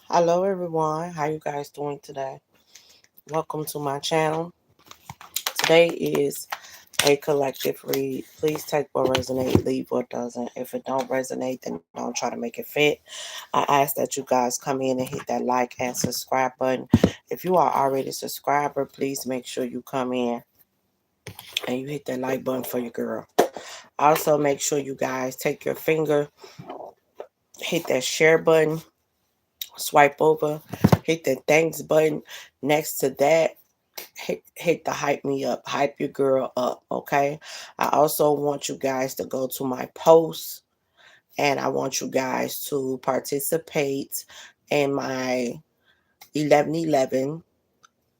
Hello everyone, how you guys doing today? Welcome to my channel. Today is a collective read. Please take what resonates, leave what doesn't. If it don't resonate, then don't try to make it fit. I ask that you guys come in and hit that like and subscribe button. If you are already a subscriber, please make sure you come in and you hit that like button for your girl. Also, make sure you guys take your finger, hit that share button, swipe over, hit the thanks button next to that. Hit the hype me up, hype your girl up, okay? I also want you guys to go to my post, and I want you guys to participate in my 1111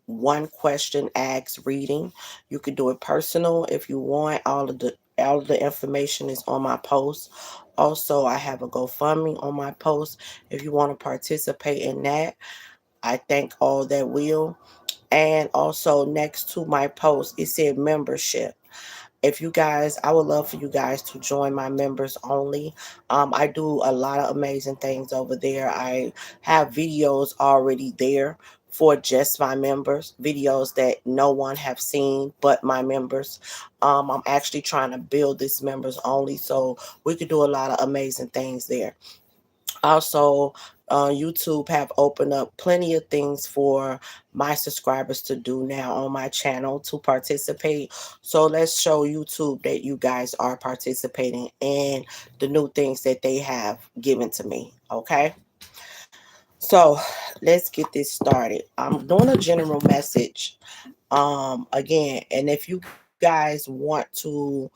one question ask reading. You can do it personal if you want. All of the information is on my post. Also, I have a GoFundMe on my post if you want to participate in that. I thank all that will. And also next to my post, it said membership. If you guys, I would love for you guys to join my members only. I do a lot of amazing things over there. I have videos already there for just my members, videos that no one have seen but my members. I'm actually trying to build this members only, so we could do a lot of amazing things there. Also, YouTube have opened up plenty of things for my subscribers to do now on my channel to participate. So let's show YouTube that you guys are participating in the new things that they have given to me. Okay. So let's get this started. I'm doing a general message again, and if you guys want to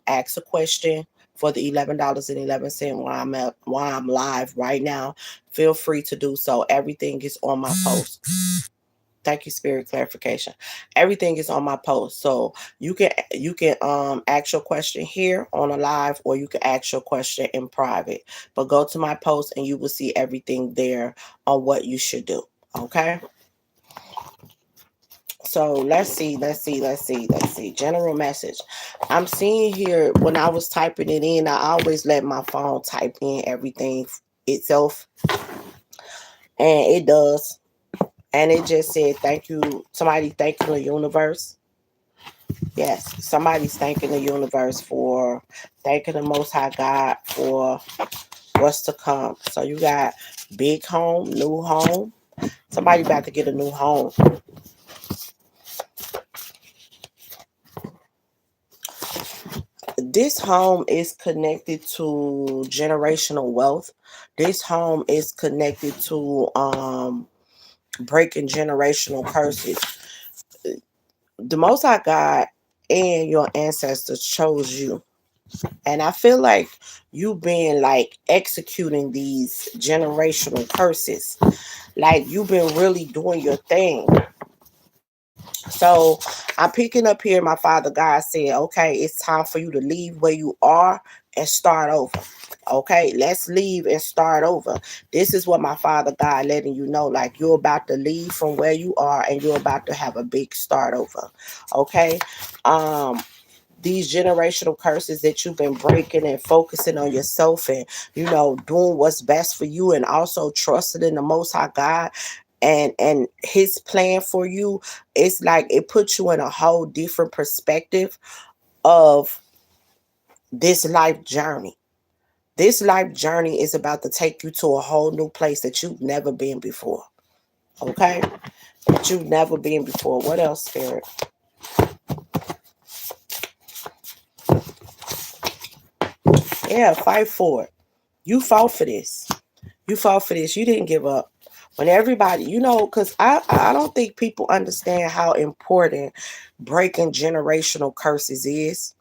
ask a question for the $11.11 while I'm live right now, feel free to do so. Everything is on my post. Thank you, Spirit clarification. Everything is on my post, so you can ask your question here on a live, or you can ask your question in private. But go to my post and you will see everything there on what you should do. Okay. So let's see. General message. I'm seeing here when I was typing it in, I always let my phone type in everything itself, and it does. And it just said, thank you. Somebody thanking the universe. Yes, somebody's thanking the universe for thanking the Most High God for what's to come. So you got big home, new home. Somebody about to get a new home. This home is connected to generational wealth. This home is connected to breaking generational curses. The Most High God and your ancestors chose you, and I feel like you been like executing these generational curses. Like you've been really doing your thing. So I'm picking up here. My father God said, okay, it's time for you to leave where you are and start over. Okay, let's leave and start over. This is what my father God letting you know. Like you're about to leave from where you are and you're about to have a big start over. Okay. Um, these generational curses that you've been breaking and focusing on yourself and doing what's best for you, and also trusting in the Most High God and his plan for you. It's like it puts you in a whole different perspective of this life journey. This life journey is about to take you to a whole new place that you've never been before. Okay, that you've never been before. What else, Spirit? Yeah, fight for it. You fought for this. You fought for this. You didn't give up. When everybody, because I don't think people understand how important breaking generational curses is.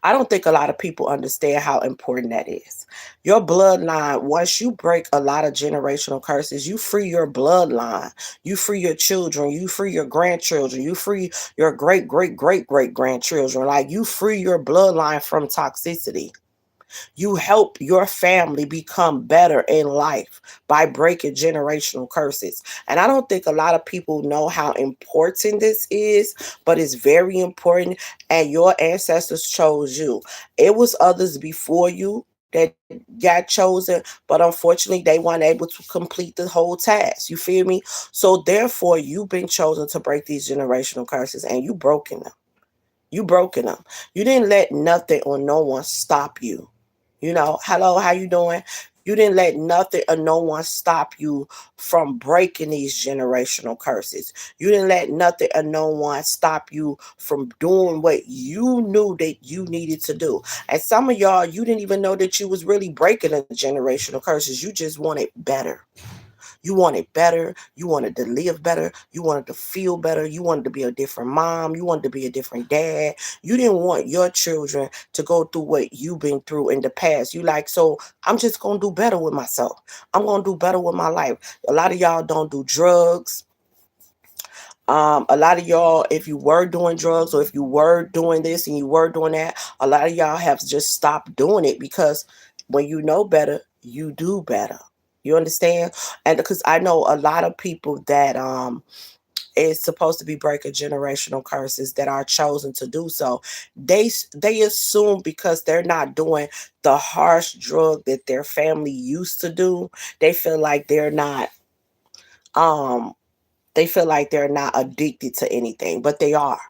I don't think a lot of people understand how important that is. Your bloodline, once you break a lot of generational curses, you free your bloodline. You free your children. You free your grandchildren. You free your great, great, great, great grandchildren. Like you free your bloodline from toxicity. You help your family become better in life by breaking generational curses. And I don't think a lot of people know how important this is, but it's very important. And your ancestors chose you. It was others before you. that got chosen, but unfortunately they weren't able to complete the whole task. You feel me? So therefore, you've been chosen to break these generational curses, and you broken them. You broken them. You didn't let nothing or no one stop you. You know, hello, how you doing? You didn't let nothing or no one stop you from breaking these generational curses. You didn't let nothing or no one stop you from doing what you knew that you needed to do. And some of y'all, you didn't even know that you was really breaking the generational curses. You just wanted better. You wanted better. You wanted to live better. You wanted to feel better. You wanted to be a different mom. You wanted to be a different dad. You didn't want your children to go through what you've been through in the past. You like, so I'm just going to do better with myself. I'm going to do better with my life. A lot of y'all don't do drugs. A lot of y'all, if you were doing drugs or if you were doing this and you were doing that, a lot of y'all have just stopped doing it because when you know better, you do better. You understand? And because I know a lot of people that is supposed to be breaking generational curses that are chosen to do so. They assume because they're not doing the harsh drug that their family used to do, they feel like um they feel like they're not addicted to anything, but they are.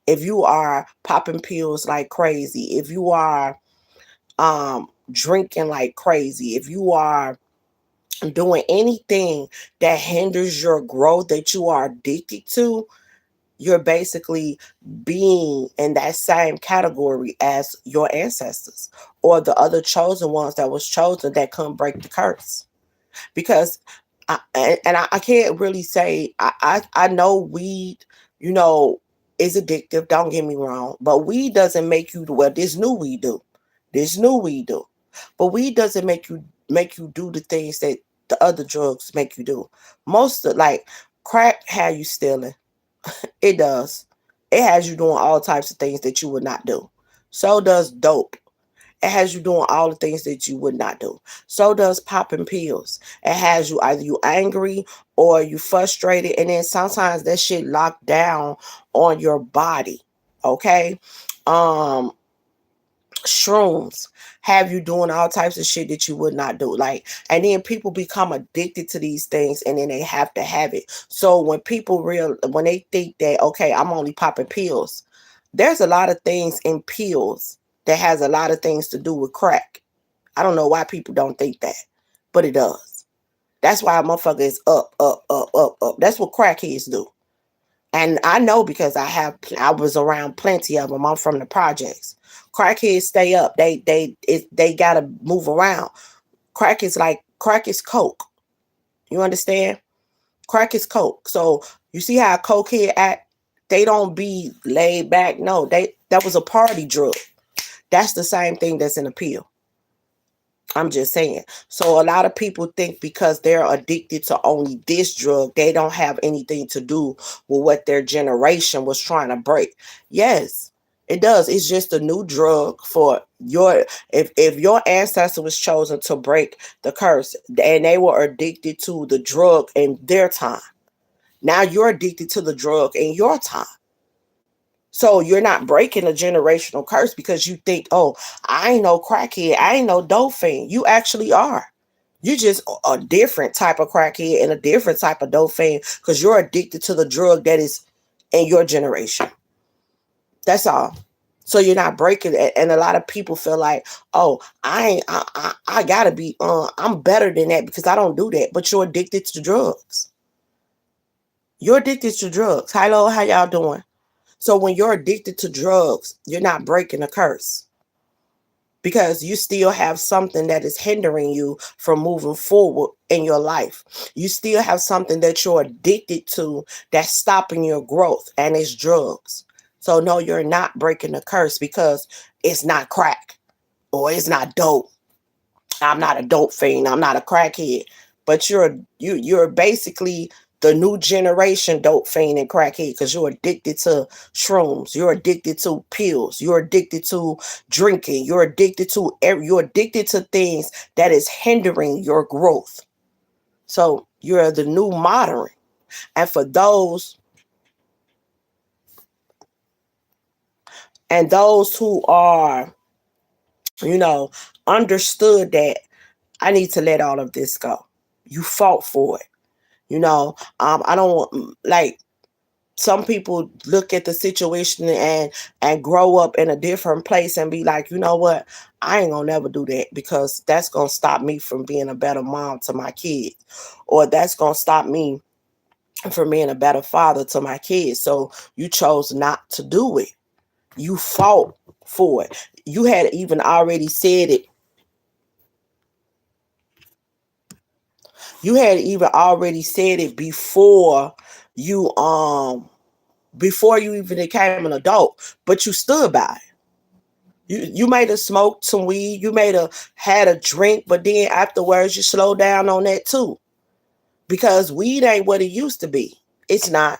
If you are popping pills like crazy, if you are drinking like crazy, if you are doing anything that hinders your growth that you are addicted to, you're basically being in that same category as your ancestors or the other chosen ones that was chosen that couldn't break the curse. Because I can't really say I know weed, you know, is addictive. Don't get me wrong, but weed doesn't make you well. This new weed do, this new weed do, but weed doesn't make you do the things that the other drugs make you do. Most of like crack had you stealing. It does. It has you doing all types of things that you would not do. So does dope. It has you doing all the things that you would not do. So does popping pills. It has you either you angry or you frustrated, and then sometimes that shit locked down on your body. Okay, um, shrooms have you doing all types of shit that you would not do. Like, and then people become addicted to these things, and then they have to have it. So when they think that okay, I'm only popping pills, there's a lot of things in pills that has a lot of things to do with crack. I don't know why people don't think that, but it does. That's why a motherfucker is up, up, up, up, up. That's what crackheads do. And I know because I was around plenty of them. I'm from the projects. Crackheads stay up. They gotta move around. Crack is coke. You understand? Crack is coke. So you see how a cokehead act? They don't be laid back. No, that was a party drug. That's the same thing that's in a pill. I'm just saying. So a lot of people think because they're addicted to only this drug, they don't have anything to do with what their generation was trying to break. Yes, it does. It's just a new drug for your if your ancestor was chosen to break the curse and they were addicted to the drug in their time. Now you're addicted to the drug in your time. So you're not breaking a generational curse because you think, oh, I ain't no crackhead. I ain't no dope fiend. You actually are. You're just a different type of crackhead and a different type of dope fiend because you're addicted to the drug that is in your generation. That's all. So you're not breaking it. And a lot of people feel like, oh, I gotta be I'm better than that because I don't do that. But you're addicted to drugs. You're addicted to drugs. Hello, how y'all doing? So when you're addicted to drugs, you're not breaking a curse because you still have something that is hindering you from moving forward in your life. You still have something that you're addicted to that's stopping your growth, and it's drugs. So no, you're not breaking a curse because it's not crack or it's not dope. I'm not a dope fiend. I'm not a crackhead. But you're basically the new generation dope fiend and crackhead because you're addicted to shrooms. You're addicted to pills. You're addicted to drinking. You're addicted to things that is hindering your growth. So you're the new modern. And for those who are you know, understood that I need to let all of this go. You fought for it. You know, I don't want, like, some people look at the situation and grow up in a different place and be like, you know what, I ain't gonna never do that because that's gonna stop me from being a better mom to my kids, or that's gonna stop me from being a better father to my kids. So you chose not to do it. You fought for it. You had even already said it. You had even already said it you before you even became an adult, but you stood by it. You may have smoked some weed, you may have had a drink, but then afterwards you slow down on that too. Because weed ain't what it used to be. It's not.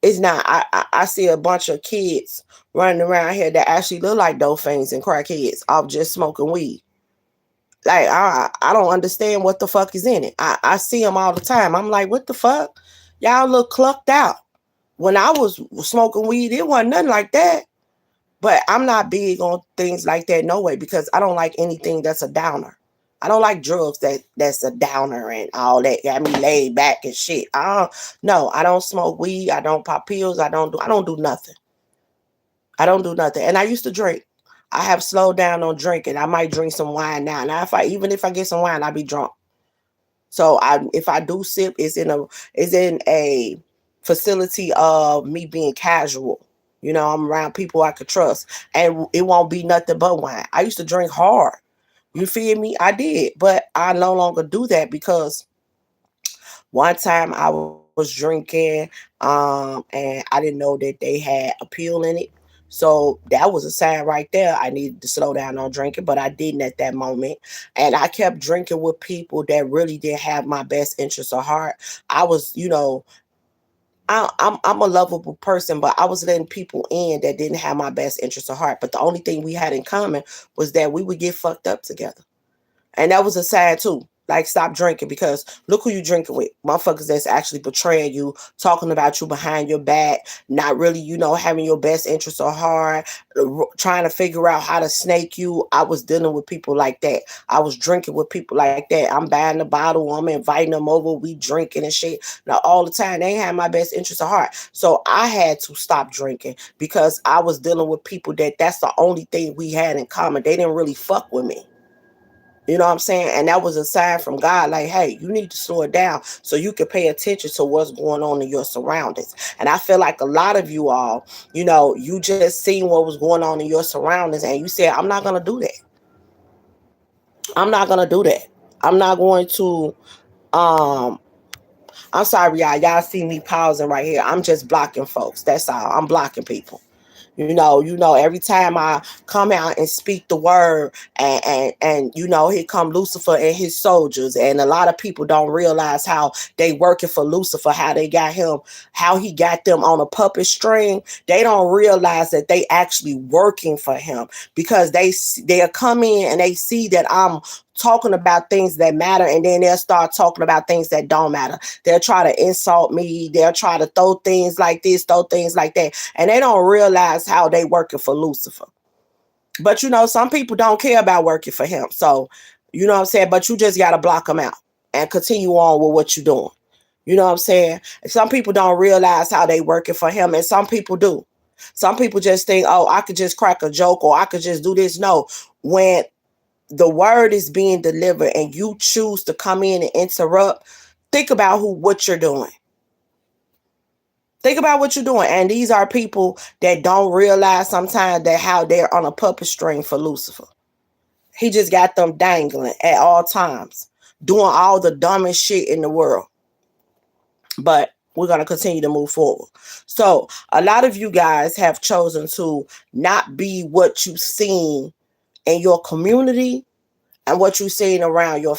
It's not. I see a bunch of kids running around here that actually look like dolphins and crackheads off just smoking weed. Like, I don't understand what the fuck is in it. I see them all the time. I'm like, what the fuck? Y'all look clucked out. When I was smoking weed, it wasn't nothing like that. But I'm not big on things like that no way, because I don't like anything that's a downer. I don't like drugs that's a downer and all that. Got me laid back and shit. No, I don't smoke weed. I don't pop pills. I don't do nothing. I don't do nothing. And I used to drink. I have slowed down on drinking. I might drink some wine now. Now, even if I get some wine, I'll be drunk. So if I do sip, it's in a facility of me being casual. You know, I'm around people I could trust, and it won't be nothing but wine. I used to drink hard. You feel me? I did, but I no longer do that because one time I was drinking, and I didn't know that they had a pill in it. So that was a sign right there. I needed to slow down on drinking, but I didn't at that moment. And I kept drinking with people that really didn't have my best interest of heart. I was, I'm a lovable person, but I was letting people in that didn't have my best interest of heart. But the only thing we had in common was that we would get fucked up together. And that was a sign too. Like, stop drinking, because look who you drinking with. Motherfuckers that's actually betraying you, talking about you behind your back, not really, having your best interest at heart, trying to figure out how to snake you. I was dealing with people like that. I was drinking with people like that. I'm buying the bottle, I'm inviting them over, we drinking and shit. Now, all the time, they ain't have my best interest at heart. So I had to stop drinking because I was dealing with people that's the only thing we had in common. They didn't really fuck with me. You know what I'm saying? And that was a sign from God, like, hey, you need to slow it down so you can pay attention to what's going on in your surroundings. And I feel like a lot of you all, you just seen what was going on in your surroundings and you said, I'm not going to do that. I'm not going to do that. I'm not going to, um, I'm sorry, y'all. Y'all see me pausing right here. I'm just blocking folks. That's all. I'm blocking people. Every time I come out and speak the word, and here come Lucifer and his soldiers, and a lot of people don't realize how they working for Lucifer, how they got him, how he got them on a puppet string. They don't realize that they actually working for him, because they'll come in and they see that I'm talking about things that matter, and then they'll start talking about things that don't matter. They'll try to insult me. They'll try to throw things like this, throw things like that, and they don't realize how they working for Lucifer. But some people don't care about working for him. So, you know what I'm saying? But you just got to block them out and continue on with what you're doing. You know what I'm saying? Some people don't realize how they working for him, and some people do. Some people just think, oh, I could just crack a joke, or I could just do this. No, when the word is being delivered and you choose to come in and interrupt, think about what you're doing. Think about what you're doing. And these are people that don't realize sometimes that how they're on a puppet string for Lucifer. He just got them dangling at all times, doing all the dumbest shit in the world. But we're going to continue to move forward. So a lot of you guys have chosen to not be what you've seen in your community and what you're seeing around your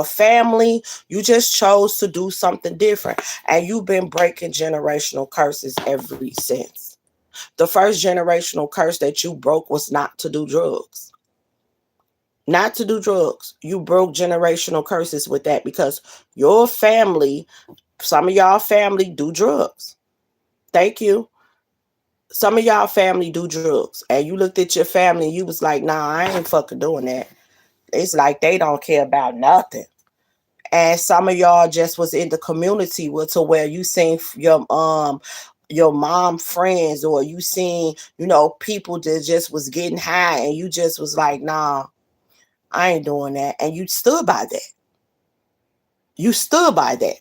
family. You just chose to do something different, and you've been breaking generational curses ever since. The first generational curse that you broke was not to do drugs. Not to do drugs. You broke generational curses with that, because your family, some of y'all family do drugs. Thank you. Some of y'all family do drugs, and you looked at your family and you was like, nah, I ain't fucking doing that. It's like they don't care about nothing. And some of y'all just was in the community with to where you seen your mom friends, or you seen, people that just was getting high, and you just was like, nah, I ain't doing that. And you stood by that. You stood by that.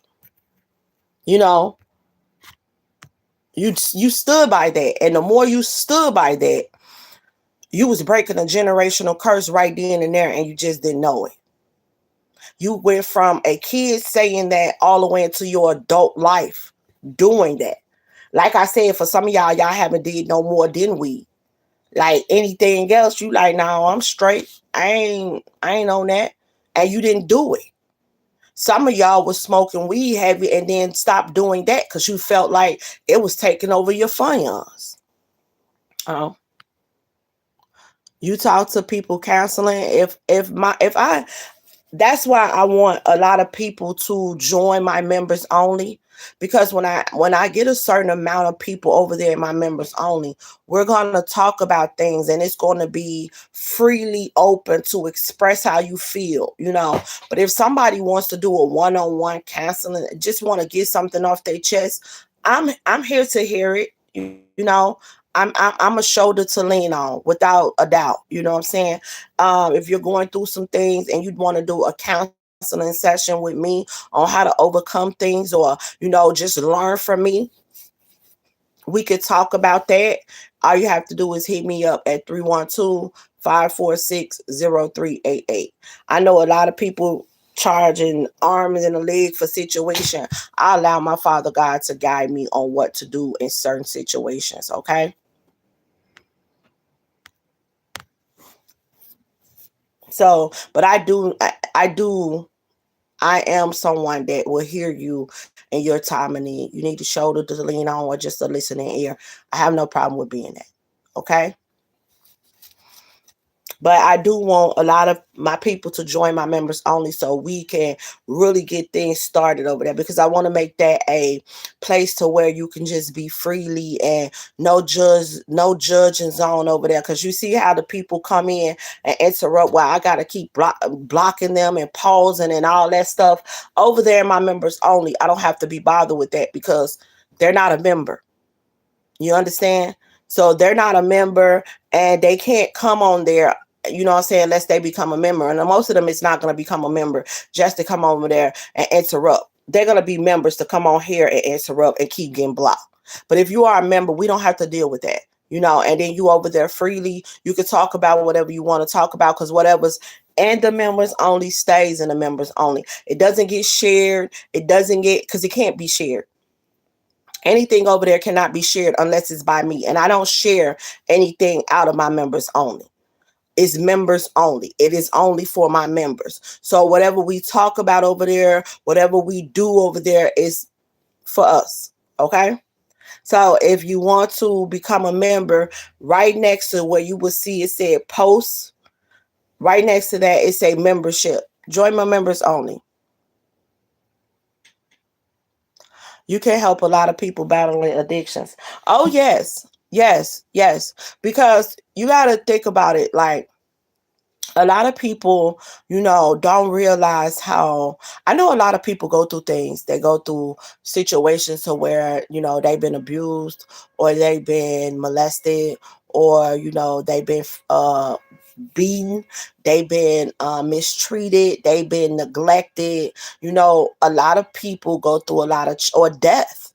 You know, you stood by that. And the more you stood by that, you was breaking a generational curse right then and there, and you just didn't know it. You went from a kid saying that all the way into your adult life doing that. Like I said, for some of y'all haven't did no more than we. Like anything else, you like, no, I'm straight. I ain't on that. And you didn't do it. Some of y'all was smoking weed heavy and then stopped doing that because you felt like it was taking over your funds. Um, you talk to people counseling. If I that's why I want a lot of people to join my members only, because when I get a certain amount of people over there in my members only, we're going to talk about things, and it's going to be freely open to express how you feel. But if somebody wants to do a one-on-one counseling, just want to get something off their chest, I'm here to hear it. I'm a shoulder to lean on without a doubt. You know what I'm saying? If you're going through some things and you'd want to do a counseling session with me on how to overcome things, or just learn from me, we could talk about that. All you have to do is hit me up at 312-546-0388. I know a lot of people charging arms and a leg for situation. I allow my Father God to guide me on what to do in certain situations. Okay. So, but I am someone that will hear you in your time of need. You need a shoulder to lean on, or just a listening ear. I have no problem with being that. Okay. But I do want a lot of my people to join my members only, so we can really get things started over there, because I want to make that a place to where you can just be freely, and no judging zone over there. Because you see how the people come in and interrupt, while I got to keep blocking them and pausing and all that stuff. Over there in my members only, I don't have to be bothered with that, because they're not a member. You understand? So they're not a member, and they can't come on there, you know what I'm saying, unless they become a member. And most of them, it's not going to become a member just to come over there and interrupt. They're going to be members to come on here and interrupt and keep getting blocked. But if you are a member, we don't have to deal with that. And then you over there freely, you can talk about whatever you want to talk about, because whatever's and the members only stays in the members only. It doesn't get shared. It doesn't get, because it can't be shared. Anything over there cannot be shared unless it's by me. And I don't share anything out of my members only. It's members only. It is only for my members. So whatever we talk about over there, whatever we do over there is for us. Okay? So if you want to become a member, right next to where you will see it said posts, right next to that it say membership. Join my members only. You can help a lot of people battling addictions. Oh, yes. Yes. Yes. Because you got to think about it. Like, a lot of people, don't realize how. I know a lot of people go through things. They go through situations to where, they've been abused, or they've been molested, or, they've been beaten, they've been mistreated, they've been neglected. A lot of people go through a lot of, or death,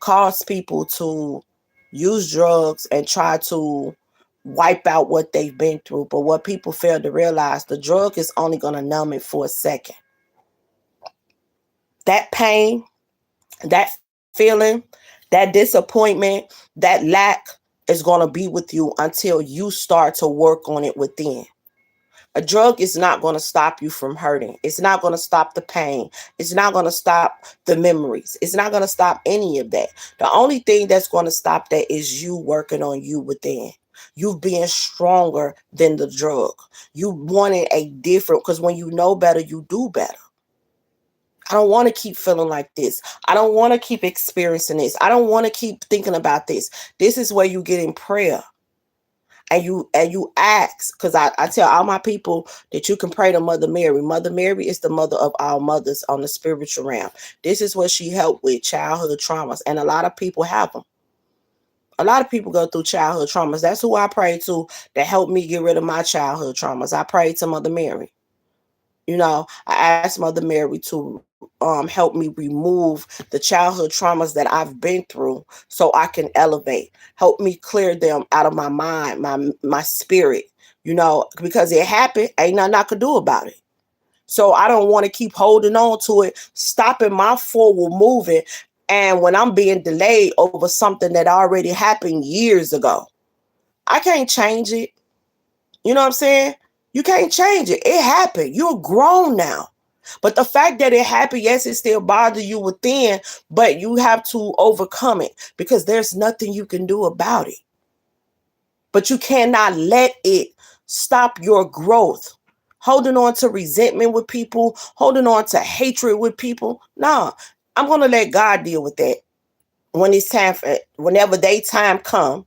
cause people to use drugs and try to wipe out what they've been through. But what people fail to realize, the drug is only going to numb it for a second. That pain, that feeling, that disappointment, that lack is going to be with you until you start to work on it within. A drug is not going to stop you from hurting. It's not going to stop the pain. It's not going to stop the memories. It's not going to stop any of that. The only thing that's going to stop that is you working on you within. You being stronger than the drug. You wanting a different, because when you know better, you do better. I don't want to keep feeling like this. I don't want to keep experiencing this. I don't want to keep thinking about this. This is where you get in prayer. And you ask, because I tell all my people that you can pray to Mother Mary. Mother Mary is the mother of all mothers on the spiritual realm. This is what she helped with, childhood traumas. And a lot of people have them. A lot of people go through childhood traumas. That's who I pray to, that helped me get rid of my childhood traumas. I prayed to Mother Mary. I asked Mother Mary to help me remove the childhood traumas that I've been through so I can elevate. Help me clear them out of my mind, my spirit, because it happened. Ain't nothing I could do about it. So I don't want to keep holding on to it, stopping my forward moving. And when I'm being delayed over something that already happened years ago, I can't change it. You know what I'm saying? You can't change it. It happened. You're grown now. But the fact that it happened, yes, it still bothers you within, but you have to overcome it because there's nothing you can do about it. But you cannot let it stop your growth. Holding on to resentment with people, holding on to hatred with people. No, I'm going to let God deal with that when it's time for it, whenever they time come.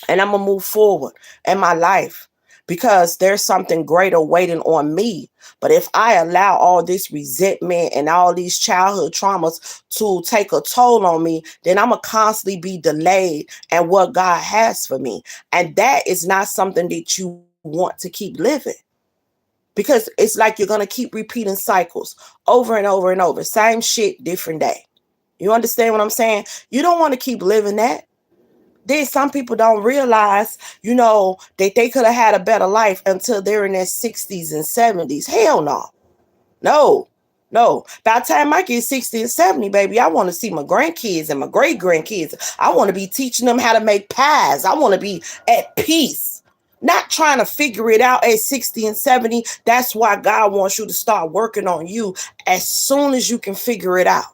And I'm going to move forward in my life because there's something greater waiting on me. But if I allow all this resentment and all these childhood traumas to take a toll on me, then I'm going to constantly be delayed at what God has for me. And that is not something that you want to keep living. Because it's like you're going to keep repeating cycles over and over and over. Same shit, different day. You understand what I'm saying? You don't want to keep living that. Then some people don't realize, that they could have had a better life until they're in their 60s and 70s. Hell no. No. By the time I get 60 and 70, baby, I want to see my grandkids and my great-grandkids. I want to be teaching them how to make pies. I want to be at peace. Not trying to figure it out at 60 and 70. That's why God wants you to start working on you as soon as you can figure it out.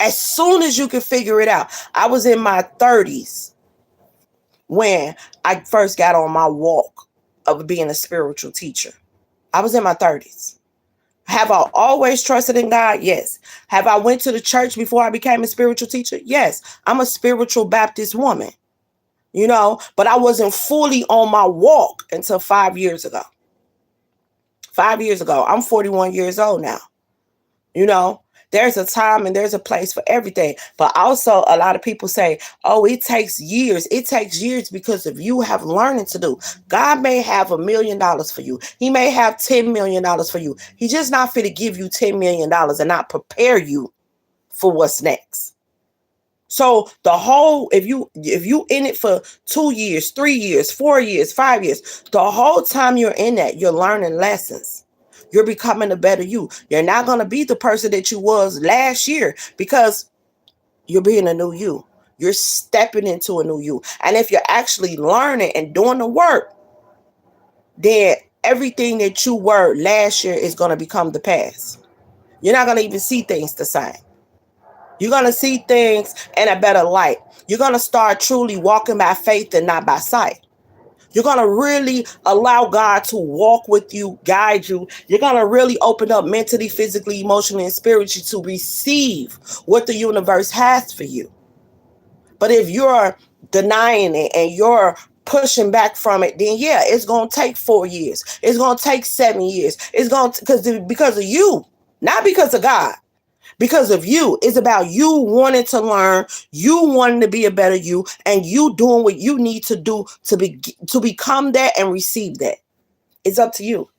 As soon as you can figure it out. I was in my 30s when I first got on my walk of being a spiritual teacher. I was in my 30s. Have I always trusted in God? Yes. Have I went to the church before I became a spiritual teacher? Yes. I'm a spiritual Baptist woman, but I wasn't fully on my walk until 5 years ago. 5 years ago. I'm 41 years old now. There's a time and there's a place for everything. But also a lot of people say, oh, it takes years. It takes years because of you have learning to do. God may have $1 million for you. He may have $10 million for you. He's just not fit to give you $10 million and not prepare you for what's next. So if you in it for 2 years, 3 years, 4 years, 5 years, the whole time you're in that, you're learning lessons. You're becoming a better you. You're not going to be the person that you was last year because you're being a new you. You're stepping into a new you. And if you're actually learning and doing the work, then everything that you were last year is going to become the past. You're not going to even see things the same. You're going to see things in a better light. You're going to start truly walking by faith and not by sight. You're going to really allow God to walk with you, guide you. You're going to really open up mentally, physically, emotionally, and spiritually to receive what the universe has for you. But if you're denying it and you're pushing back from it, then yeah, it's going to take 4 years. It's going to take 7 years. It's going to, because of you, not because of God. Because of you. It's about you wanting to learn, you wanting to be a better you, and you doing what you need to do to become that and receive that. It's up to you.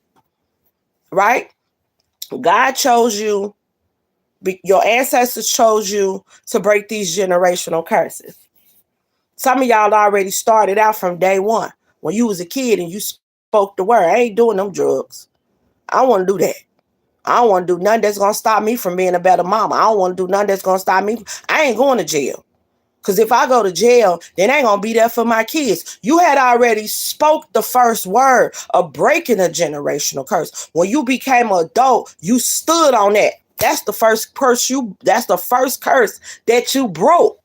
Right? God chose you. Your ancestors chose you to break these generational curses. Some of y'all already started out from day one. When you was a kid and you spoke the word, I ain't doing them drugs. I don't want to do that. I don't want to do nothing that's going to stop me from being a better mama. I don't want to do nothing that's going to stop me. I ain't going to jail. Because if I go to jail, then I ain't going to be there for my kids. You had already spoke the first word of breaking a generational curse. When you became an adult, you stood on that. That's the first curse that you broke.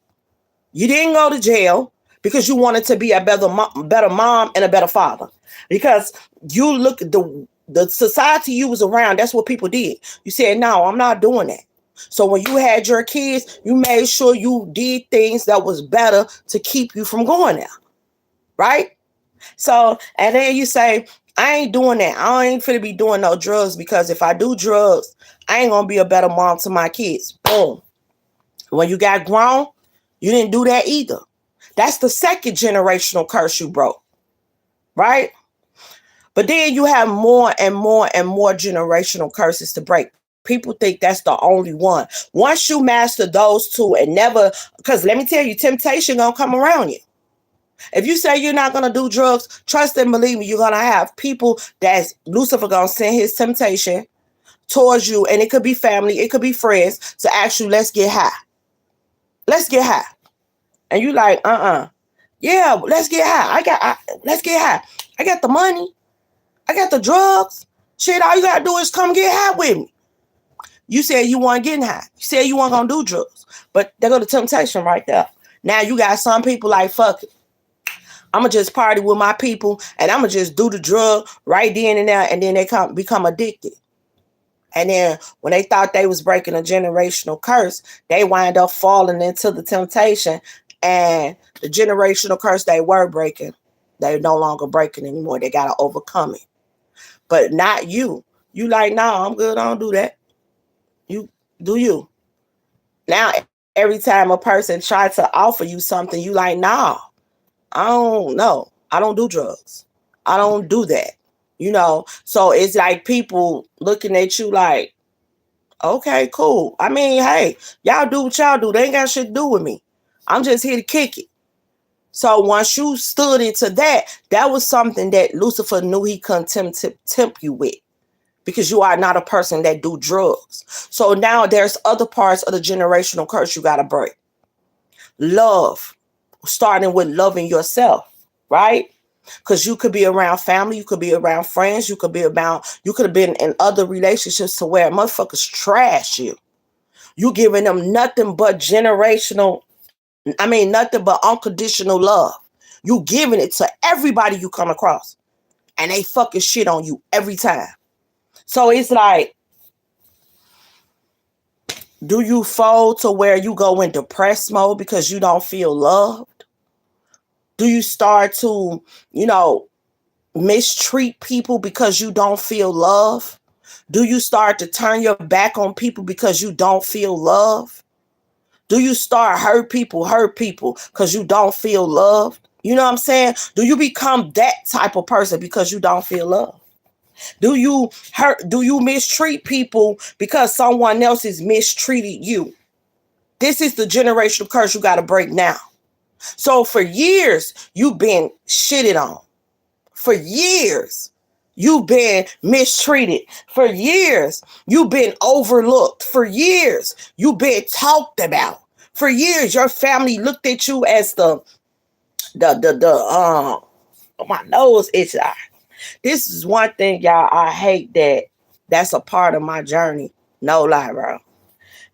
You didn't go to jail because you wanted to be a better mom and a better father. Because you look at the society you was around, that's what people did. You said, no, I'm not doing that. So when you had your kids, you made sure you did things that was better to keep you from going there. Right? So, and then you say, I ain't doing that. I ain't finna be doing no drugs, because if I do drugs, I ain't gonna be a better mom to my kids. Boom. When you got grown, you didn't do that either. That's the second generational curse you broke. Right? But then you have more and more and more generational curses to break. People think that's the only one. Once you master those two and never, because let me tell you, temptation gonna come around you. If you say you're not gonna do drugs, trust and believe me, you're gonna have people that's Lucifer gonna send his temptation towards you, and it could be family, it could be friends, to ask you, let's get high. Let's get high. And you like, yeah, let's get high. Let's get high. I got the money. I got the drugs. Shit, all you gotta do is come get high with me. You said you weren't getting high. You said you weren't gonna do drugs. But there go the temptation right there. Now you got some people like, fuck it. I'ma just party with my people and I'ma just do the drug right then and there, and then they become addicted. And then when they thought they was breaking a generational curse, they wind up falling into the temptation, and the generational curse they were breaking, they're no longer breaking anymore. They gotta overcome it. But not you. You like, nah, I'm good. I don't do that. You do you. Now, every time a person tries to offer you something, you like, nah, I don't know. I don't do drugs. I don't do that. So it's like people looking at you like, okay, cool. I mean, hey, y'all do what y'all do. They ain't got shit to do with me. I'm just here to kick it. So once you stood into that, that was something that Lucifer knew he couldn't tempt you with, because you are not a person that do drugs. So now there's other parts of the generational curse you got to break. Love, starting with loving yourself, right? Because you could be around family, you could be around friends, you could have been in other relationships to where motherfuckers trash you. You giving them nothing but nothing but unconditional love. You giving it to everybody you come across, and they fucking shit on you every time. So it's like, do you fold to where you go in depressed mode because you don't feel loved? Do you start to, mistreat people because you don't feel love? Do you start to turn your back on people because you don't feel love? Do you start hurt people because you don't feel loved? You know what I'm saying? Do you become that type of person because you don't feel love? Do you mistreat people because someone else has mistreated you? This is the generational curse you got to break now. So for years, you've been shitted on. For years, you've been mistreated. For years, you've been overlooked. For years, you've been talked about. For years, your family looked at you as my nose itching. This is one thing, y'all, I hate that's a part of my journey. No lie, bro.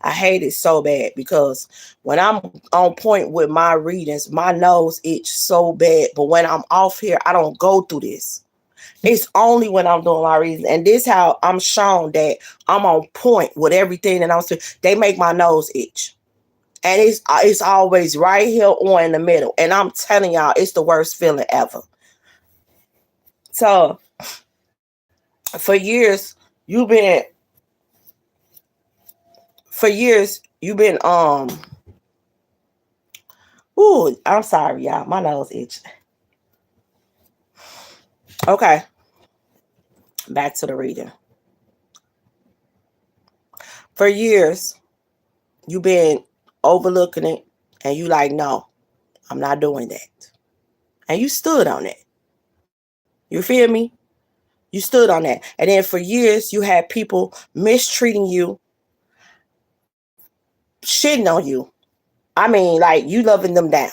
I hate it so bad, because when I'm on point with my readings, my nose itch so bad. But when I'm off here, I don't go through this. It's only when I'm doing my readings. And this how I'm shown that I'm on point with everything that I'm saying. They make my nose itch. And it's always right here on in the middle. And I'm telling y'all, it's the worst feeling ever. So for years, you've been ooh, I'm sorry, y'all. My nose itch. Okay. Back to the reading. For years, you've been overlooking it, and you like, no, I'm not doing that. And you stood on it. You feel me? You stood on that. And then for years, you had people mistreating you, shitting on you. I mean, like, you loving them down.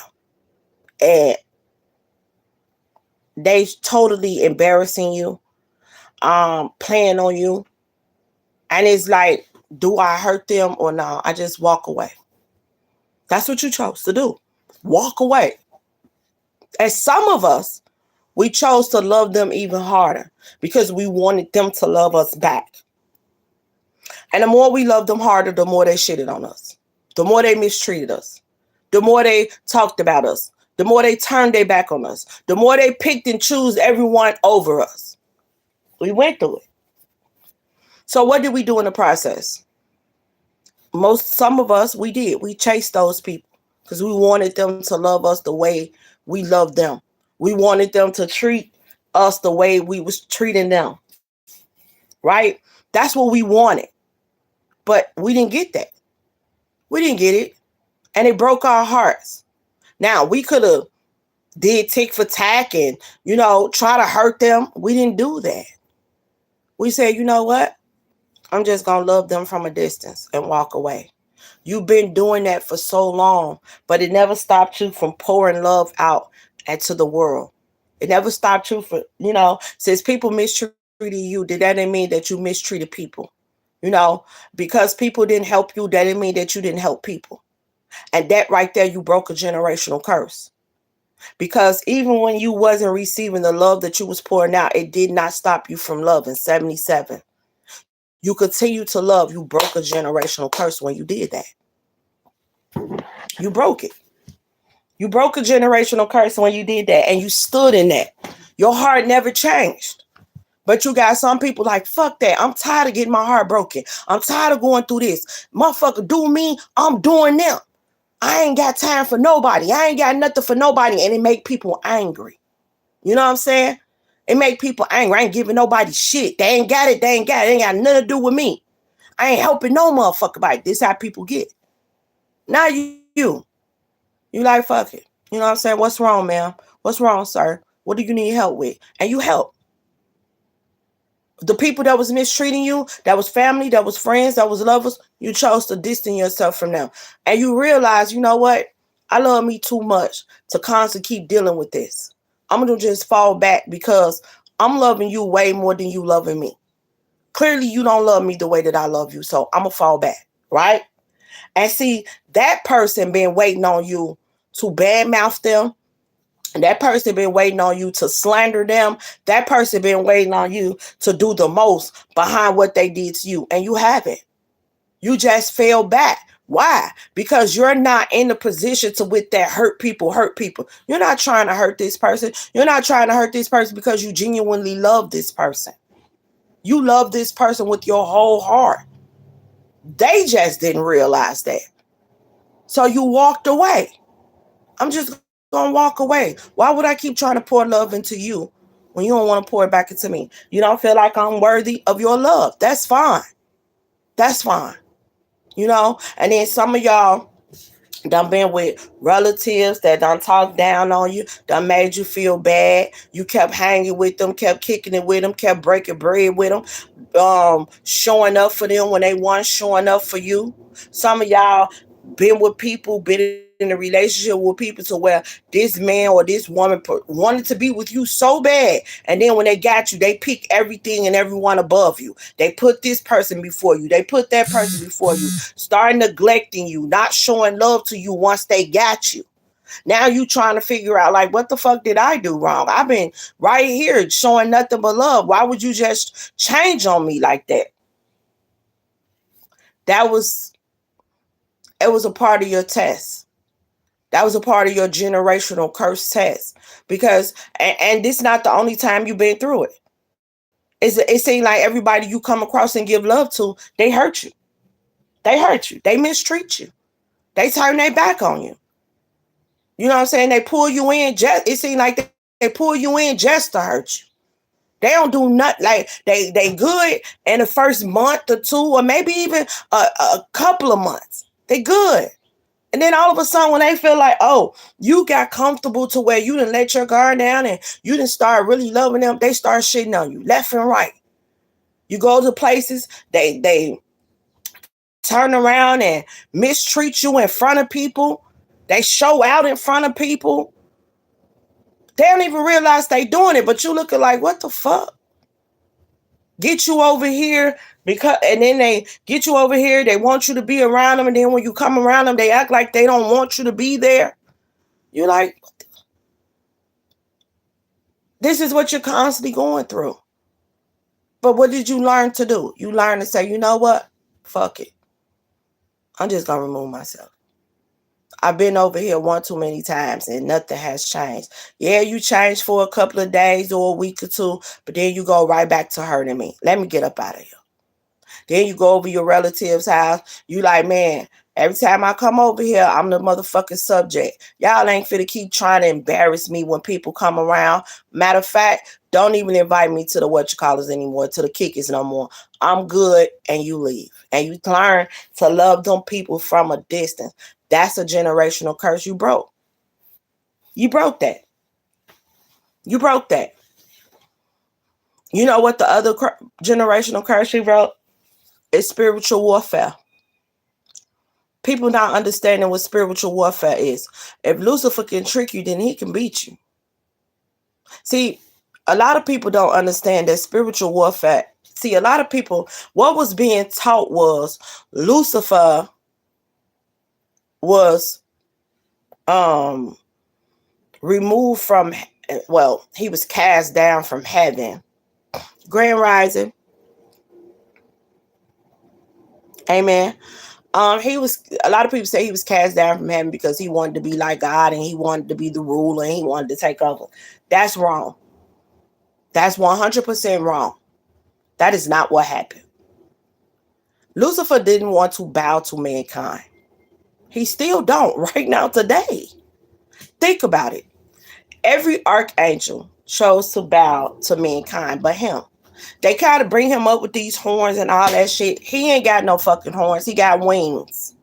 And they totally embarrassing you, playing on you. And it's like, do I hurt them or no? I just walk away. That's what you chose to do. Walk away. And some of us, We chose to love them even harder because we wanted them to love us back. And the more we loved them harder, the more they shitted on us. The more they mistreated us. The more they talked about us. The more they turned their back on us. The more they picked and chose everyone over us. We went through it. So what did we do in the process? Some of us, we did. We chased those people because we wanted them to love us the way we loved them. We wanted them to treat us the way we was treating them. Right? That's what we wanted. But we didn't get that. We didn't get it. And it broke our hearts. Now, we could have did tick for tack and, try to hurt them. We didn't do that. We said, you know what? I'm just going to love them from a distance and walk away. You've been doing that for so long, but it never stopped you from pouring love out into the world. It never stopped you from, since people mistreated you, that didn't mean that you mistreated people. Because people didn't help you, that didn't mean that you didn't help people. And that right there, you broke a generational curse. Because even when you wasn't receiving the love that you was pouring out, it did not stop you from loving. 77. You continue to love. You broke a generational curse when you did that. You broke it. You broke a generational curse when you did that, and you stood in that. Your heart never changed. But you got some people like, fuck that. I'm tired of getting my heart broken. I'm tired of going through this. Motherfucker, do me, I'm doing them. I ain't got time for nobody. I ain't got nothing for nobody. And it make people angry. You know what I'm saying? It make people angry. I ain't giving nobody shit. They ain't got it. They ain't got it. It ain't got nothing to do with me. I ain't helping no motherfucker by it. This how people get. Now you like, fuck it. You know what I'm saying? What's wrong, ma'am? What's wrong, sir? What do you need help with? And you help. The people that was mistreating you, that was family, that was friends, that was lovers, you chose to distance yourself from them. And you realize, you know what? I love me too much to constantly keep dealing with this. I'm going to just fall back because I'm loving you way more than you loving me. Clearly, you don't love me the way that I love you, so I'm going to fall back, right? And see, that person been waiting on you to badmouth them. That person been waiting on you to slander them. That person been waiting on you to do the most behind what they did to you. And you haven't. You just fell back. Why? Because you're not in the position to with that hurt people. You're not trying to hurt this person. You're not trying to hurt this person because you genuinely love this person. You love this person with your whole heart. They just didn't realize that. So you walked away. I'm just going to walk away. Why would I keep trying to pour love into you when you don't want to pour it back into me? You don't feel like I'm worthy of your love. That's fine. That's fine. And then some of y'all done been with relatives that done talked down on you, done made you feel bad. You kept hanging with them, kept kicking it with them, kept breaking bread with them, showing up for them when they weren't showing up for you. Some of y'all been with people, been in a relationship with people to where this man or this woman wanted to be with you so bad. And then when they got you, they pick everything and everyone above you. They put this person before you. They put that person before you. Start neglecting you, not showing love to you once they got you. Now you trying to figure out like, what the fuck did I do wrong? I've been right here showing nothing but love. Why would you just change on me like that? It was a part of your test. That was a part of your generational curse test. Because, and this is not the only time you've been through it. It seems like everybody you come across and give love to, they hurt you. They hurt you. They mistreat you. They turn their back on you. You know what I'm saying? They pull you in. It seems like they pull you in just to hurt you. They don't do nothing. Like they good in the first month or two, or maybe even a couple of months. They good. And then all of a sudden, when they feel like, oh, you got comfortable to where you didn't let your guard down and you didn't start really loving them, they start shitting on you left and right. You go to places, they turn around and mistreat you in front of people. They show out in front of people. They don't even realize they doing it, but you looking like, what the fuck? Get you over here and then they get you over here. They want you to be around them. And then when you come around them, they act like they don't want you to be there. You're like, This is what you're constantly going through. But what did you learn to do? You learn to say, you know what? Fuck it. I'm just going to remove myself. I've been over here one too many times and nothing has changed. Yeah, you changed for a couple of days or a week or two, but then you go right back to hurting me. Let me get up out of here. Then you go over your relative's house. You like, man, every time I come over here, I'm the motherfucking subject. Y'all ain't finna keep trying to embarrass me when people come around. Matter of fact, don't even invite me to the whatchamacallits anymore, to the kickers no more. I'm good, and you leave. And you learn to love them people from a distance. That's a generational curse you broke. You broke that. You broke that. You know what the other generational curse you broke? It's spiritual warfare. People not understanding what spiritual warfare is. If Lucifer can trick you, then he can beat you. See, a lot of people don't understand that spiritual warfare. See, a lot of people, what was being taught was Lucifer was removed from, well, he was cast down from heaven. Grand rising. Amen. He was, a lot of people say he was cast down from heaven because he wanted to be like God and he wanted to be the ruler and he wanted to take over. That's wrong. That's 100% wrong. That is not what happened. Lucifer didn't want to bow to mankind. He still don't right now today. Think about it. Every archangel chose to bow to mankind but him. They kind of bring him up with these horns and all that shit. He ain't got no fucking horns. He got wings.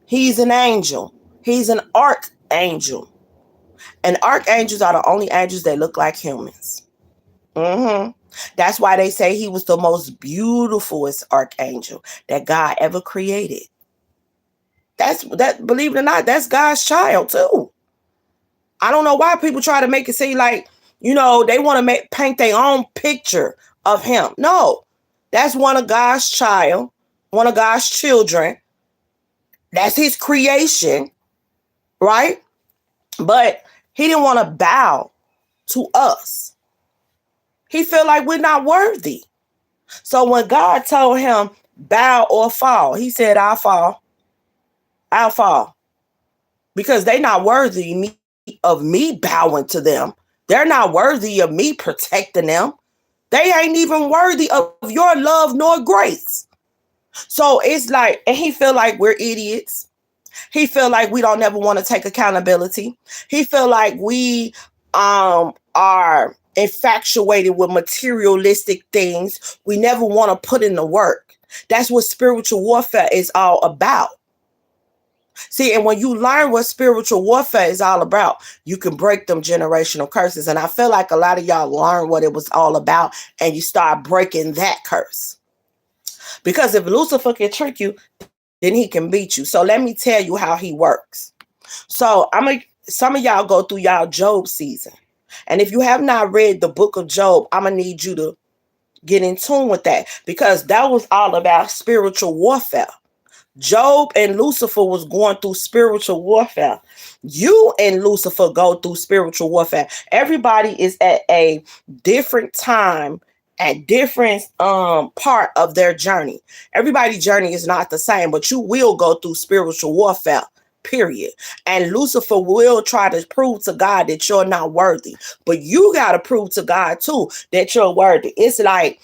He's an angel. He's an archangel. And archangels are the only angels that look like humans. That's why they say he was the most beautifulest archangel that God ever created. That, believe it or not, that's God's child too. I don't know why people try to make it seem like, they want to paint their own picture of him. No, that's one of God's child, one of God's children. That's his creation, right? But he didn't want to bow to us. He felt like we're not worthy. So when God told him, bow or fall, he said, I'll fall. I'll fall. Because they're not worthy of me bowing to them. They're not worthy of me protecting them. They ain't even worthy of your love nor grace. So it's like, and he feel like we're idiots. He feel like we don't ever want to take accountability. He feel like we are infatuated with materialistic things. We never want to put in the work. That's what spiritual warfare is all about. See, and when you learn what spiritual warfare is all about, you can break them generational curses. And I feel like a lot of y'all learn what it was all about and you start breaking that curse. Because if Lucifer can trick you, then he can beat you. So let me tell you how he works. So some of y'all go through y'all Job season. And if you have not read the book of Job, I'm going to need you to get in tune with that because that was all about spiritual warfare. Job and Lucifer was going through spiritual warfare. You and Lucifer go through spiritual warfare. Everybody is at a different time, at different part of their journey. Everybody's journey is not the same, but you will go through spiritual warfare, period. And Lucifer will try to prove to God that you're not worthy. But you got to prove to God too that you're worthy. It's like,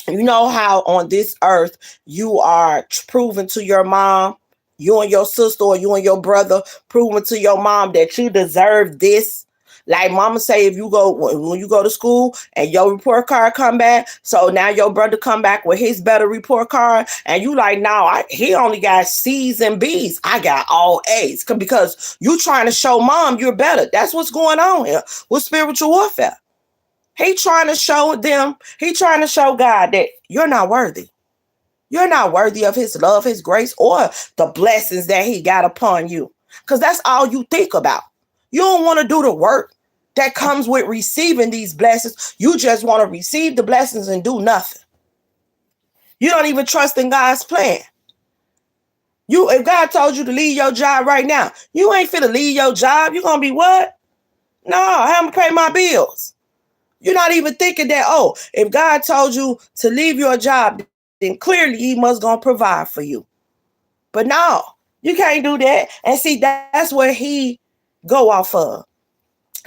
you know how on this earth you are proving to your mom, you and your sister or you and your brother proving to your mom that you deserve this. Like mama say, if you go when you go to school and your report card come back, so now your brother come back with his better report card, and you like, no, he only got C's and B's. I got all A's because you trying to show mom you're better. That's what's going on here with spiritual warfare. He trying to show God that you're not worthy. You're not worthy of his love, his grace, or the blessings that he got upon you. Because that's all you think about. You don't want to do the work that comes with receiving these blessings. You just want to receive the blessings and do nothing. You don't even trust in God's plan. If God told you to leave your job right now, you ain't finna leave your job. You're going to be what? No, I'm going to pay my bills. You're not even thinking that, oh, if God told you to leave your job, then clearly he must gonna provide for you. But no, you can't do that. And see, that's where he go off of.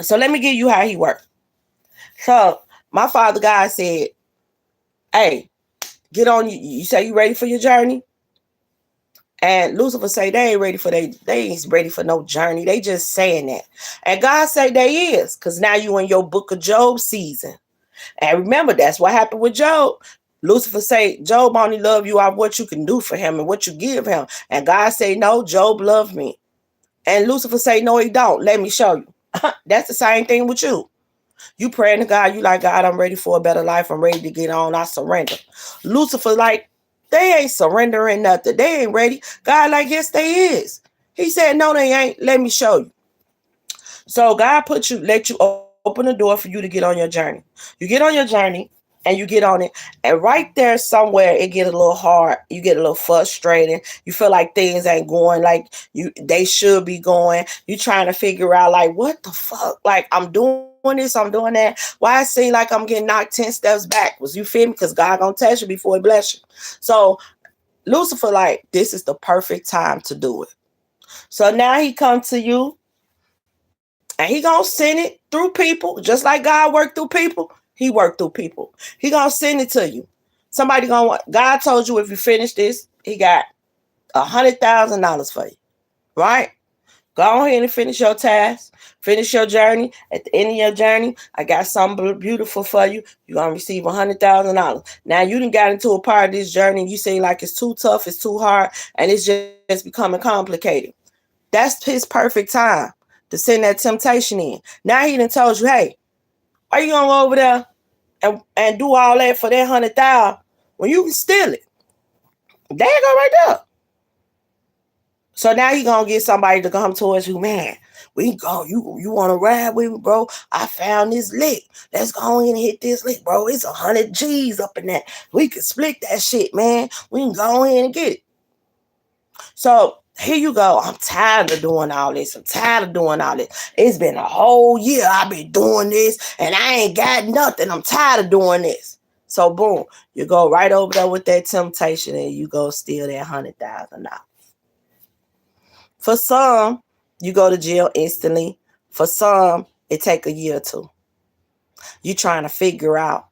So let me give you how he worked. So my father God said, hey, get on, you say you ready for your journey? And Lucifer say they ain't ready for they ain't ready for no journey. They just saying that. And God say they is, because now you in your book of Job season. And remember, that's what happened with Job. Lucifer say, Job only love you off what you can do for him and what you give him. And God say, no, Job loved me. And Lucifer say, no, he don't. Let me show you. That's the same thing with you. You praying to God, you like, God, I'm ready for a better life. I'm ready to get on. I surrender. Lucifer like, they ain't surrendering nothing. They ain't ready. God like, yes, they is. He said, no, they ain't. Let me show you. So God let you open the door for you to get on your journey. You get on your journey and you get on it. And right there somewhere, it get a little hard. You get a little frustrated. You feel like things ain't going like they should be going. You trying to figure out like, what the fuck? Like, I'm doing this, I'm doing that. Why it seem like I'm getting knocked 10 steps backwards? You feel me? Because God gonna test you before he bless you. So Lucifer like, this is the perfect time to do it. So now he come to you and he gonna send it through people, just like God worked through people. He worked through people. He gonna send it to you. Somebody gonna want. God told you if you finish this, he got $100,000 for you, right? Go ahead and finish your task, finish your journey. At the end of your journey, I got something beautiful for you. You're gonna receive $100,000. Now you done got into a part of this journey and you say like it's too tough, it's too hard, and it's just becoming complicated. That's his perfect time to send that temptation in. Now he done told you, hey, are you gonna go over there and do all that for that 100,000 when you can steal it? There you go right there. So now he gonna get somebody to come towards you, man. We can go. You want to ride with me, bro? I found this lick. Let's go in and hit this lick, bro. It's 100 G's up in that. We can split that shit, man. We can go in and get it. So here you go. I'm tired of doing all this. I'm tired of doing all this. It's been a whole year I've been doing this and I ain't got nothing. I'm tired of doing this. So boom, you go right over there with that temptation and you go steal that $100,000. For some, you go to jail instantly. For some, it take a year or two. You trying to figure out.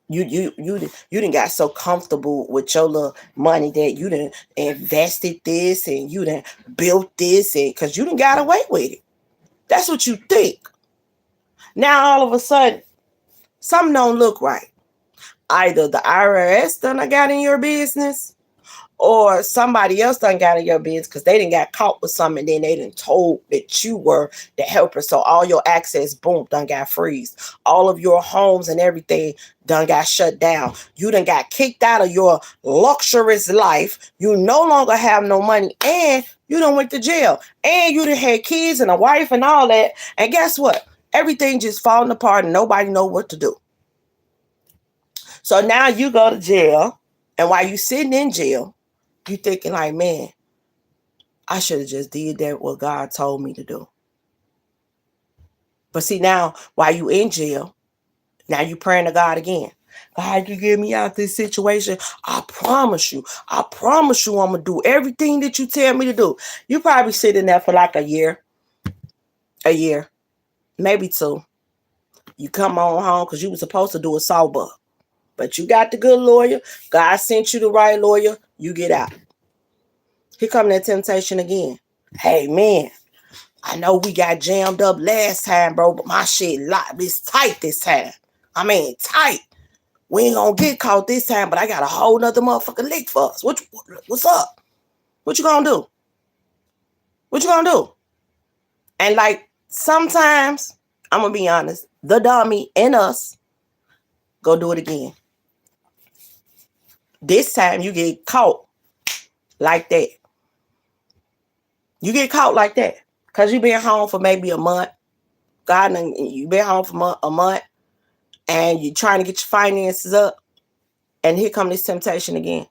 You done got so comfortable with your little money that you done invested this and you done built this and because you done got away with it. That's what you think. Now all of a sudden, something don't look right. Either the IRS done got in your business or somebody else done got in your business because they done got caught with something and then they done told that you were the helper. So all your access, boom, done got freezed. All of your homes and everything done got shut down. You done got kicked out of your luxurious life. You no longer have no money and you done went to jail. And you done had kids and a wife and all that. And guess what? Everything just falling apart and nobody know what to do. So now you go to jail and while you sitting in jail, you thinking like, man, I should have just did that what God told me to do. But see now, while you in jail, now you praying to God again. God, you get me out this situation. I promise you I'm going to do everything that you tell me to do. You probably sitting there for like a year, maybe two. You come on home because you were supposed to do a sober. But you got the good lawyer. God sent you the right lawyer. You get out. Here come that temptation again. Hey, man, I know we got jammed up last time, bro, but my shit locked. It's tight this time. I mean, tight. We ain't gonna get caught this time, but I got a whole nother motherfucking lick for us. What's up? What you gonna do? What you gonna do? And like, sometimes, I'm gonna be honest, the dummy in us go do it again. This time you get caught like that. You get caught like that. Because you been home for maybe a month. You been home for a month. And you're trying to get your finances up. And here come this temptation again.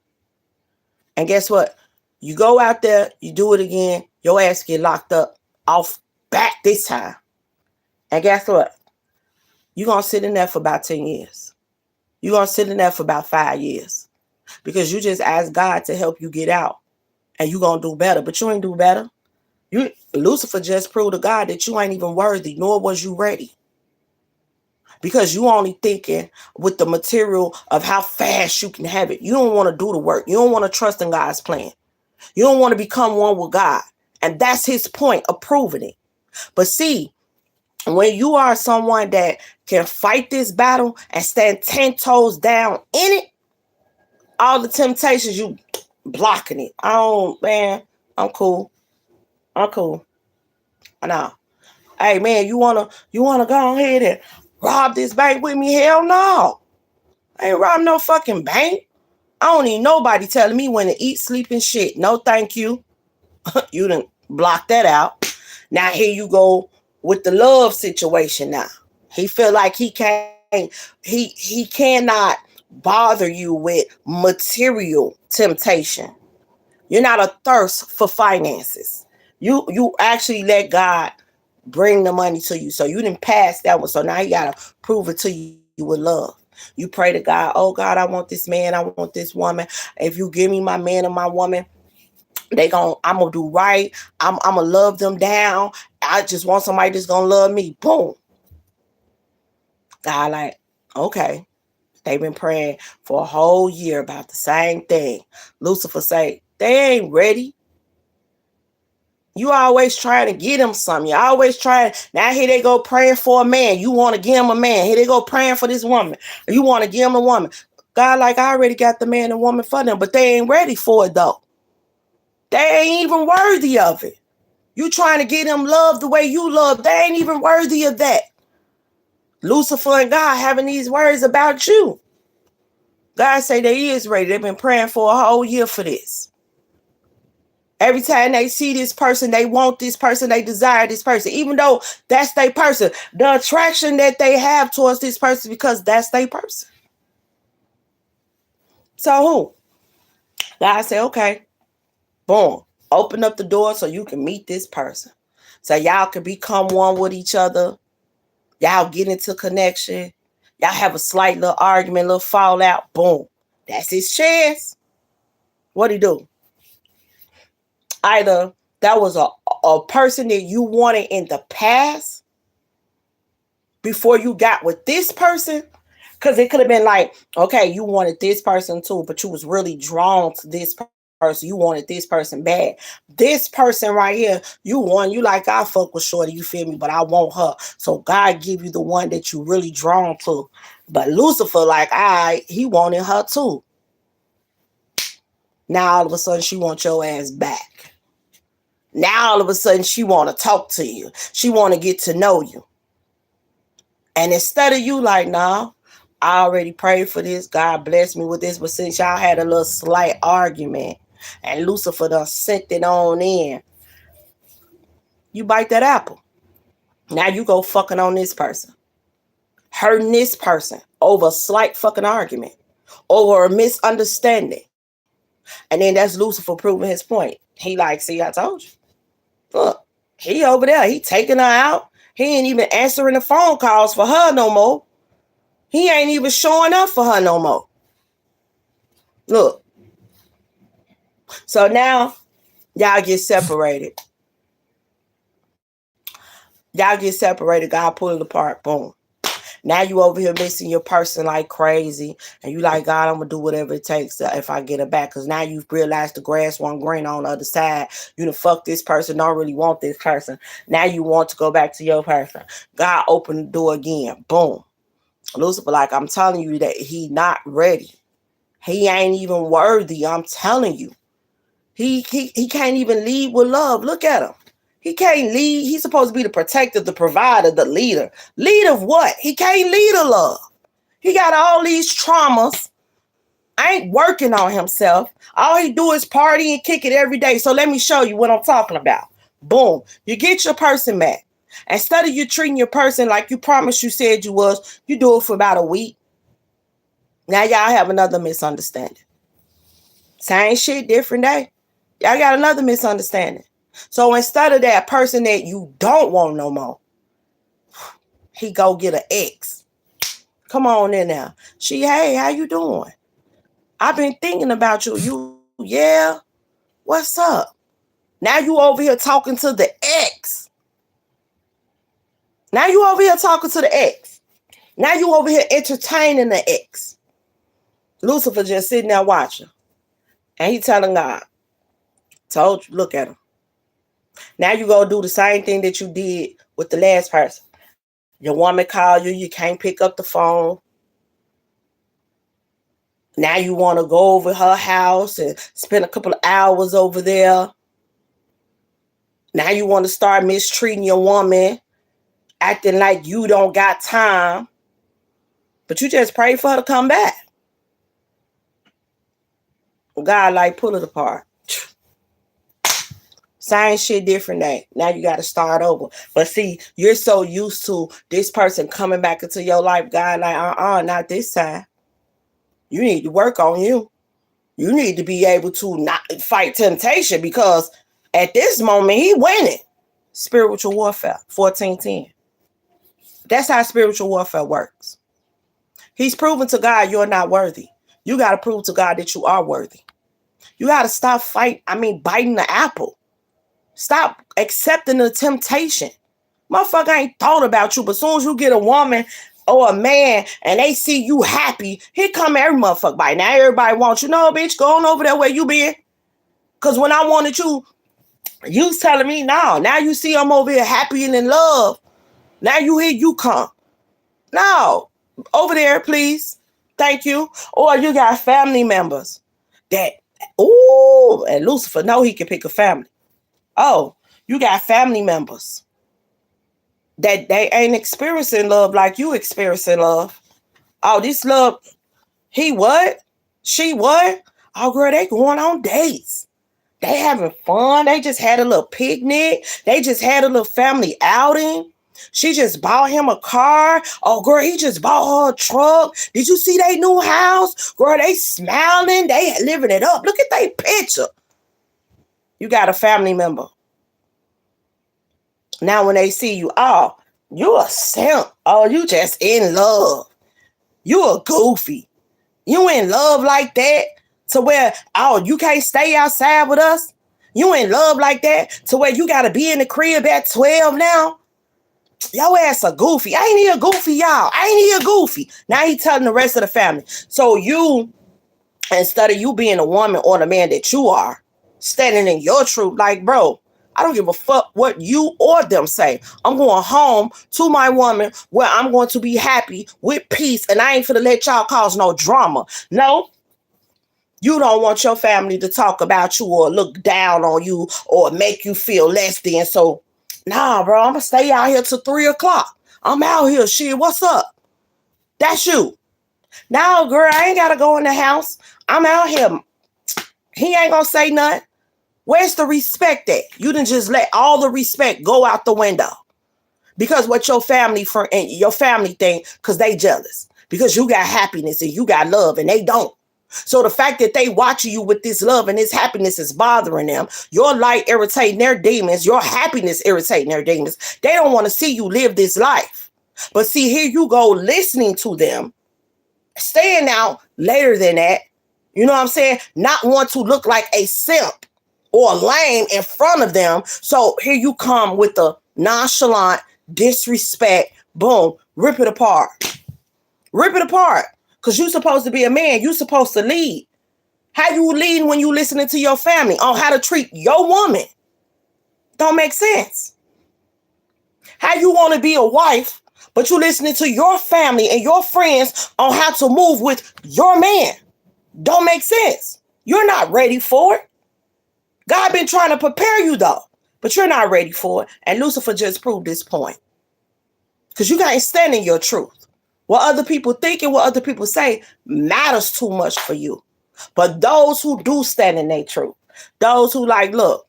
And guess what? You go out there, you do it again, your ass get locked up off back this time. And guess what? you're going to sit in there for about 10 years. You're going to sit in there for about 5 years. Because you just asked God to help you get out. And you're going to do better. But you ain't do better. Lucifer just proved to God that you ain't even worthy, nor was you ready. Because you only thinking with the material of how fast you can have it. You don't want to do the work. You don't want to trust in God's plan. You don't want to become one with God. And that's his point of proving it. But see, when you are someone that can fight this battle and stand 10 toes down in it, all the temptations, you blocking it. Man, I'm cool. I'm cool. Nah. Hey man, you wanna go ahead and rob this bank with me? Hell no. I ain't robbing no fucking bank. I don't need nobody telling me when to eat, sleep, and shit. No thank you. You done block that out. Now here you go with the love situation now. He feel like he can't, he cannot bother you with material temptation. You're not a thirst for finances. You actually let God bring the money to you. So you didn't pass that one. So now you gotta prove it to you with love. You pray to God, oh God, I want this man, I want this woman. If you give me my man or my woman, I'm gonna do right. I'm gonna love them down. I just want somebody that's gonna love me. Boom. God like, okay. They've been praying for a whole year about the same thing. Lucifer say, they ain't ready. You always trying to get them something. You always trying. Now here they go praying for a man. You want to give them a man. Here they go praying for this woman. You want to give them a woman. God like, I already got the man and woman for them, but they ain't ready for it though. They ain't even worthy of it. You trying to get them love the way you love. They ain't even worthy of that. Lucifer and God having these words about you. God say they is ready. They've been praying for a whole year for this. Every time they see this person, they want this person, they desire this person. Even though that's their person. The attraction that they have towards this person because that's their person. So who? God say, okay, boom. Open up the door so you can meet this person. So y'all can become one with each other. Y'all get into connection. Y'all have a slight little argument, little fallout. Boom. That's his chance. What'd he do? Either that was a person that you wanted in the past before you got with this person. Because it could have been like, okay, you wanted this person too, but you was really drawn to this person. You wanted this person bad. This person right here, you like, I fuck with Shorty, you feel me? But I want her. So God give you the one that you really drawn to. But Lucifer, like, he wanted her too. Now all of a sudden she wants your ass back. Now all of a sudden she want to talk to you. She want to get to know you. And instead of you like, nah, I already prayed for this. God bless me with this. But since y'all had a little slight argument and Lucifer done sent it on in, you bite that apple. Now you go fucking on this person. Hurting this person over a slight fucking argument. Over a misunderstanding. And then that's Lucifer proving his point. He like, see, I told you. Look, he over there. He taking her out. He ain't even answering the phone calls for her no more. He ain't even showing up for her no more. Look. So now, y'all get separated. Y'all get separated. God pull it apart. Boom. Now you over here missing your person like crazy. And you like, God, I'm going to do whatever it takes if I get her back. Because now you've realized the grass won't green on the other side. You done fuck this person. Don't really want this person. Now you want to go back to your person. God opened the door again. Boom. Lucifer like, I'm telling you that he not ready. He ain't even worthy. I'm telling you. He can't even lead with love. Look at him. He can't lead. He's supposed to be the protector, the provider, the leader. Lead of what? He can't lead a love. He got all these traumas. Ain't working on himself. All he do is party and kick it every day. So let me show you what I'm talking about. Boom. You get your person back. Instead of you treating your person like you promised you said you was, you do it for about a week. Now y'all have another misunderstanding. Same shit, different day. Y'all got another misunderstanding. So instead of that person that you don't want no more, he go get an ex. Come on in there. Hey, how you doing? I've been thinking about you. Yeah? What's up? Now you over here talking to the ex. Now you over here talking to the ex. Now you over here entertaining the ex. Lucifer just sitting there watching. And he telling God, told you, look at him. Now you go do the same thing that you did with the last person. Your woman call you, you can't pick up the phone. Now you want to go over her house and spend a couple of hours over there. Now you want to start mistreating your woman, acting like you don't got time. But you just pray for her to come back. God like pull it apart. Same shit, different day. Now you got to start over. But see, you're so used to this person coming back into your life. God like, not this time. You need to work on you. You need to be able to not fight temptation because at this moment, he winning. Spiritual warfare, 14:10. That's how spiritual warfare works. He's proven to God you're not worthy. You got to prove to God that you are worthy. You got to stop biting the apple. Stop accepting the temptation. Motherfucker ain't thought about you, but as soon as you get a woman or a man and they see you happy, here come every motherfucker bite. Now everybody wants you. No, bitch, go on over there where you been. Because when I wanted you was telling me no. Now you see I'm over here happy and in love. Now you here, you come. No. Over there, please. Thank you. Or you got family members that, and Lucifer know he can pick a family. Oh, you got family members that they ain't experiencing love like you experiencing love. Oh, this love, he what? She what? Oh, girl, they going on dates. They having fun. They just had a little picnic. They just had a little family outing. She just bought him a car. Oh, girl, he just bought her a truck. Did you see their new house? Girl, they smiling. They living it up. Look at their picture. You got a family member. Now when they see you, oh, you a simp. Oh, you just in love. You a goofy. You in love like that to where, oh, you can't stay outside with us? You in love like that to where you got to be in the crib at 12 now? Your ass a goofy. I ain't here goofy, y'all. I ain't here goofy. Now he telling the rest of the family. So you, instead of you being a woman or the man that you are, standing in your truth, like, bro, I don't give a fuck what you or them say. I'm going home to my woman where I'm going to be happy with peace, and I ain't finna let y'all cause no drama. No, you don't want your family to talk about you or look down on you or make you feel less than. So, nah, bro, I'm gonna stay out here till 3 o'clock. I'm out here. Shit, what's up? That's you. Now, girl, I ain't gotta go in the house. I'm out here. He ain't gonna say nothing. Where's the respect at? You didn't just let all the respect go out the window. Because what your family think, because they jealous. Because you got happiness and you got love and they don't. So the fact that they watching you with this love and this happiness is bothering them. Your light irritating their demons. Your happiness irritating their demons. They don't want to see you live this life. But see, here you go listening to them. Staying out later than that. You know what I'm saying? Not want to look like a simp or lame in front of them. So here you come with the nonchalant disrespect. Boom. Rip it apart. Rip it apart. Because you're supposed to be a man. You're supposed to lead. How you lead when you listening to your family on how to treat your woman? Don't make sense. How you want to be a wife, but you listening to your family and your friends on how to move with your man? Don't make sense. You're not ready for it. God been trying to prepare you though, but you're not ready for it. And Lucifer just proved this point. Because you can't stand in your truth. What other people think and what other people say matters too much for you. But those who do stand in their truth, those who like, look,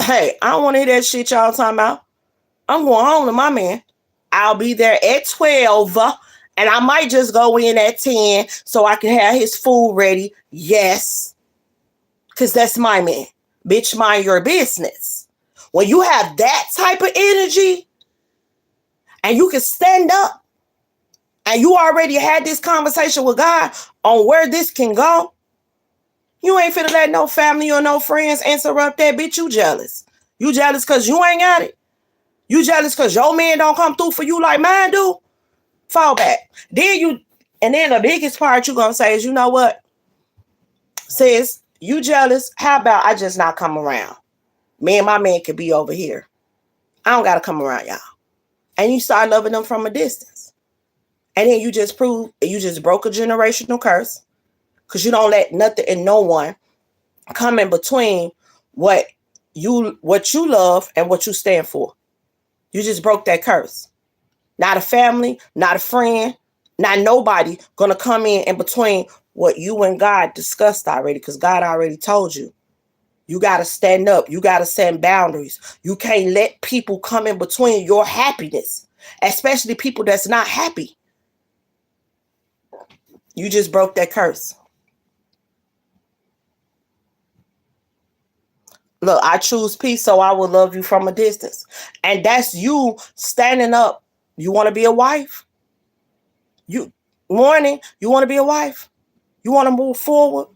hey, I don't want to hear that shit y'all talking about. I'm going home to my man. I'll be there at 12 and I might just go in at 10 so I can have his food ready. Yes. Because that's my man. Bitch, mind your business. When you have that type of energy and you can stand up and you already had this conversation with God on where this can go, you ain't finna let no family or no friends interrupt that. Bitch, you jealous. You jealous because you ain't got it. You jealous because your man don't come through for you like mine do. Fall back. And then the biggest part you gonna say is, you know what? Sis, you jealous. How about I just not come around? Me and my man could be over here. I don't gotta come around y'all. And you start loving them from a distance. And then you just broke a generational curse. Because you don't let nothing and no one come in between what you love and what you stand for. You just broke that curse. Not a family, not a friend, not nobody gonna come in between what you and God discussed already, because God already told you. You gotta stand up. You gotta set boundaries. You can't let people come in between your happiness, especially people that's not happy. You just broke that curse. Look, I choose peace, so I will love you from a distance. And that's you standing up. You want to be a wife? You you want to be a wife? You want to move forward?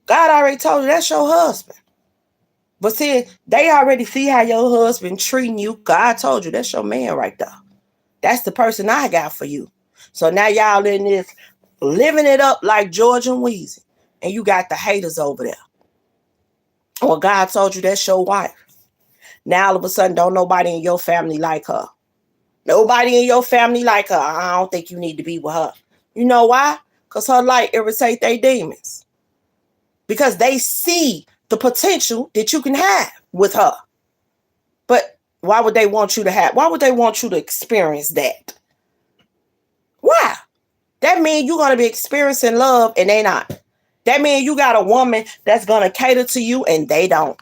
God already told you that's your husband. But see, they already see how your husband treating you. God told you that's your man right there. That's the person I got for you. So now y'all in this living it up like George and Weezy. And you got the haters over there. Well, God told you that's your wife. Now all of a sudden, don't nobody in your family like her. Nobody in your family like her. I don't think you need to be with her. You know why? Because her light irritate their demons. Because they see the potential that you can have with her. But why would they want you to experience that? Why? That means you're going to be experiencing love and they not. That means you got a woman that's going to cater to you and they don't.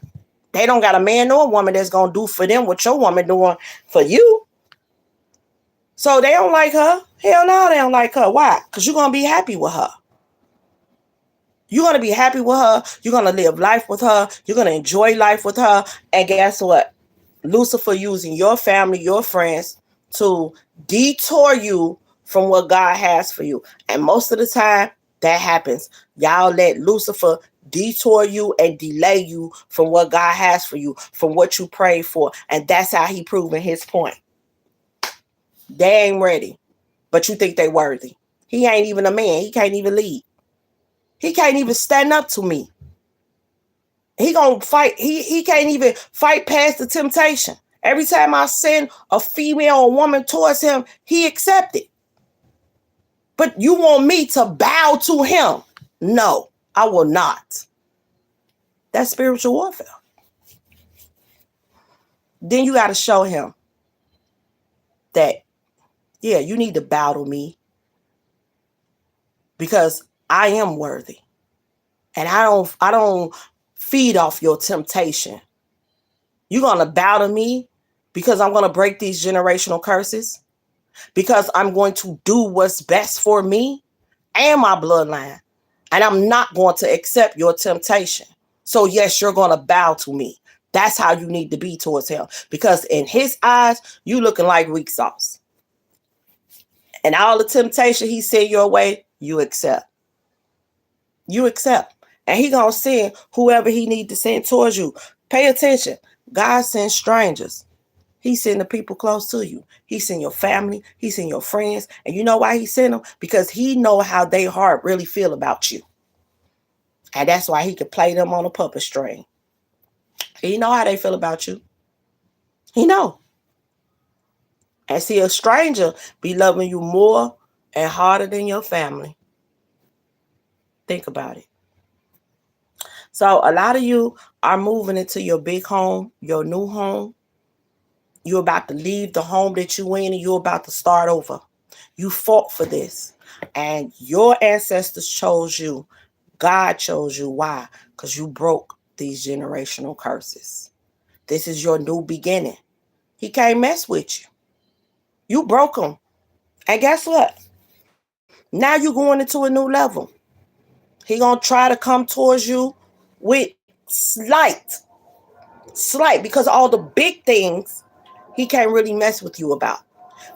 They don't got a man or a woman that's going to do for them what your woman doing for you. So they don't like her. Hell no, they don't like her. Why? Because you're going to be happy with her. You're going to be happy with her. You're going to live life with her. You're going to enjoy life with her. And guess what? Lucifer using your family, your friends to detour you from what God has for you. And most of the time, that happens. Y'all let Lucifer detour you and delay you from what God has for you, from what you prayed for. And that's how he proving his point. They ain't ready, but you think they worthy. He ain't even a man. He can't even lead. He can't even stand up to me. He gonna fight. He can't even fight past the temptation. Every time I send a female or woman towards him, he accepted. But you want me to bow to him? No, I will not. That's spiritual warfare. Then you got to show him that, yeah, you need to bow to me because I am worthy. And I don't feed off your temptation. You're going to bow to me because I'm going to break these generational curses, because I'm going to do what's best for me and my bloodline. And I'm not going to accept your temptation. So yes, you're going to bow to me. That's how you need to be towards him. Because in his eyes, you looking like weak sauce. And all the temptation he sent your way, you accept. You accept. And he going to send whoever he need to send towards you. Pay attention. God sends strangers. He send the people close to you. He send your family. He send your friends. And you know why he send them? Because he know how their heart really feel about you. And that's why he could play them on a puppet string. He know how they feel about you. He know. And see, a stranger be loving you more and harder than your family. Think about it. So a lot of you are moving into your big home, your new home. You're about to leave the home that you in and you're about to start over. You fought for this. And your ancestors chose you. God chose you. Why? Because you broke these generational curses. This is your new beginning. He can't mess with you. You broke them. And guess what? Now you're going into a new level. He gonna try to come towards you with slight, because all the big things he can't really mess with you about.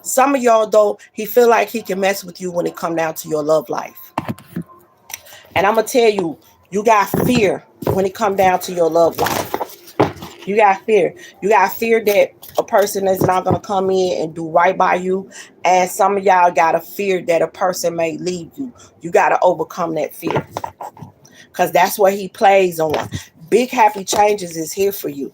Some of y'all, though, he feel like he can mess with you when it come down to your love life. And I'm going to tell you, you got fear when it come down to your love life. You got fear. You got fear that a person is not going to come in and do right by you. And some of y'all got a fear that a person may leave you. You got to overcome that fear. Because that's what he plays on. Big Happy Changes is here for you.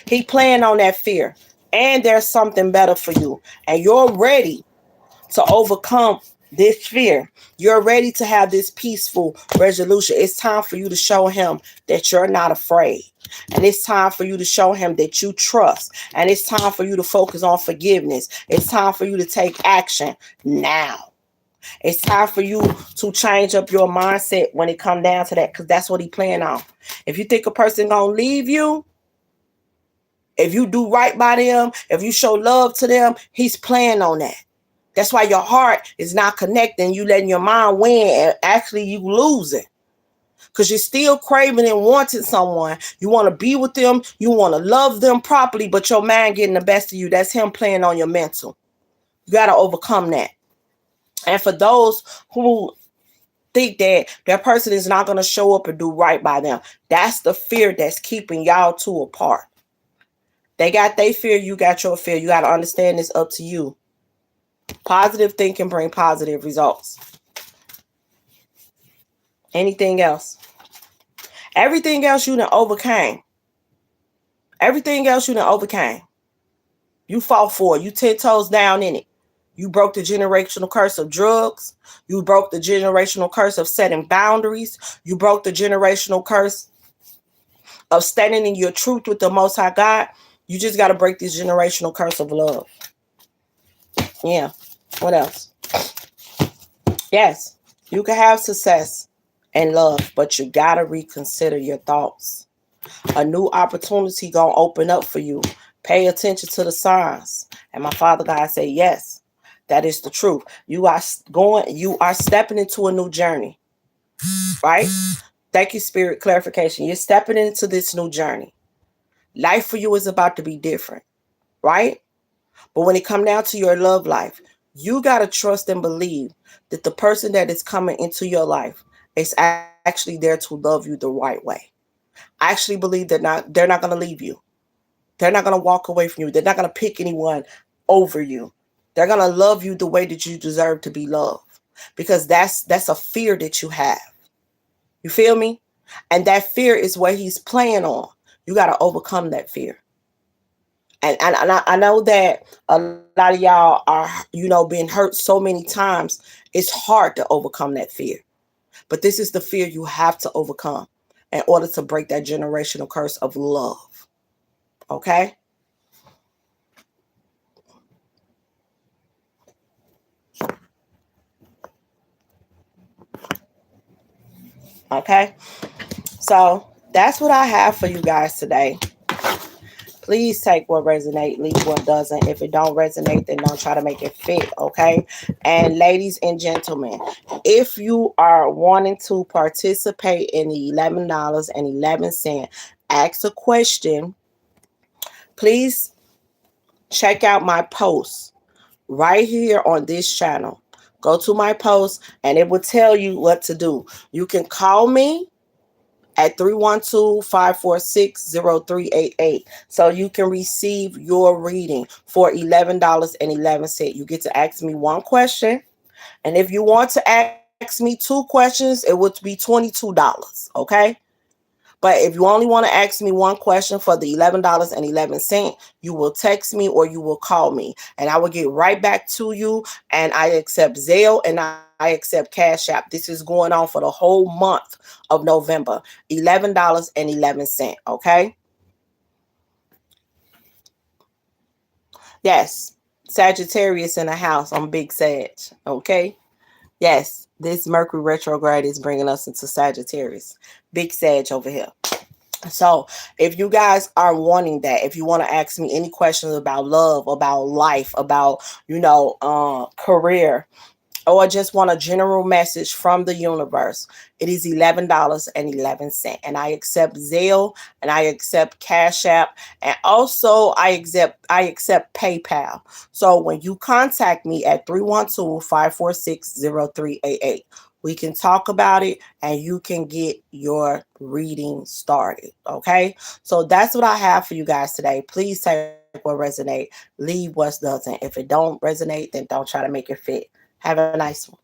He playing on that fear. And there's something better for you. And you're ready to overcome this fear. You're ready to have this peaceful resolution. It's time for you to show him that you're not afraid. And it's time for you to show him that you trust. And it's time for you to focus on forgiveness. It's time for you to take action now. It's time for you to change up your mindset when it comes down to that, because that's what he playing on. If you think a person gonna leave you, if you do right by them, if you show love to them, he's playing on that. That's why your heart is not connecting. You letting your mind win, and actually you losing. Because you're still craving and wanting someone. You want to be with them. You want to love them properly, but your mind getting the best of you. That's him playing on your mental. You got to overcome that. And for those who think that that person is not going to show up and do right by them, that's the fear that's keeping y'all two apart. They got their fear. You got your fear. You got to understand it's up to you. Positive thinking bring positive results. Anything else? Everything else you done overcame. Everything else you done overcame. You fought for it. You 10 toes down in it. You broke the generational curse of drugs. You broke the generational curse of setting boundaries. You broke the generational curse of standing in your truth with the Most High God. You just got to break this generational curse of love. Yeah. What else? Yes, you can have success and love, but you got to reconsider your thoughts. A new opportunity going to open up for you. Pay attention to the signs. And my Father God said, yes, that is the truth. You are stepping into a new journey, right? Thank you, Spirit clarification. You're stepping into this new journey. Life for you is about to be different, right? But when it comes down to your love life, you got to trust and believe that the person that is coming into your life is actually there to love you the right way. I actually believe they're not going to leave you. They're not going to walk away from you. They're not going to pick anyone over you. They're going to love you the way that you deserve to be loved, because that's a fear that you have. You feel me? And that fear is what he's playing on. You got to overcome that fear. And I know that a lot of y'all are, being hurt so many times. It's hard to overcome that fear. But this is the fear you have to overcome in order to break that generational curse of love. Okay? Okay? So that's what I have for you guys today. Please take what resonates, leave what doesn't. If it don't resonate, then don't try to make it fit, okay? And ladies and gentlemen, if you are wanting to participate in the $11.11, ask a question, please check out my post right here on this channel. Go to my post and it will tell you what to do. You can call me at 312-546-0388 so you can receive your reading for $11.11. You get to ask me one question, and if you want to ask me two questions, it would be $22, okay? But if you only want to ask me one question for the $11.11, you will text me or you will call me, and I will get right back to you. And I accept Zelle and I accept Cash App. This is going on for the whole month of November. $11.11, okay? Yes, Sagittarius in the house. I'm Big Sag, okay? Yes, this Mercury retrograde is bringing us into Sagittarius. Big Sag over here. So if you guys are wanting that, if you want to ask me any questions about love, about life, about, career, or just want a general message from the universe, it is $11.11. And I accept Zelle, and I accept Cash App, and also I accept PayPal. So when you contact me at 312-546-0388, we can talk about it and you can get your reading started. Okay. So that's what I have for you guys today. Please take what resonate, leave what doesn't. If it don't resonate, then don't try to make it fit. Have a nice one.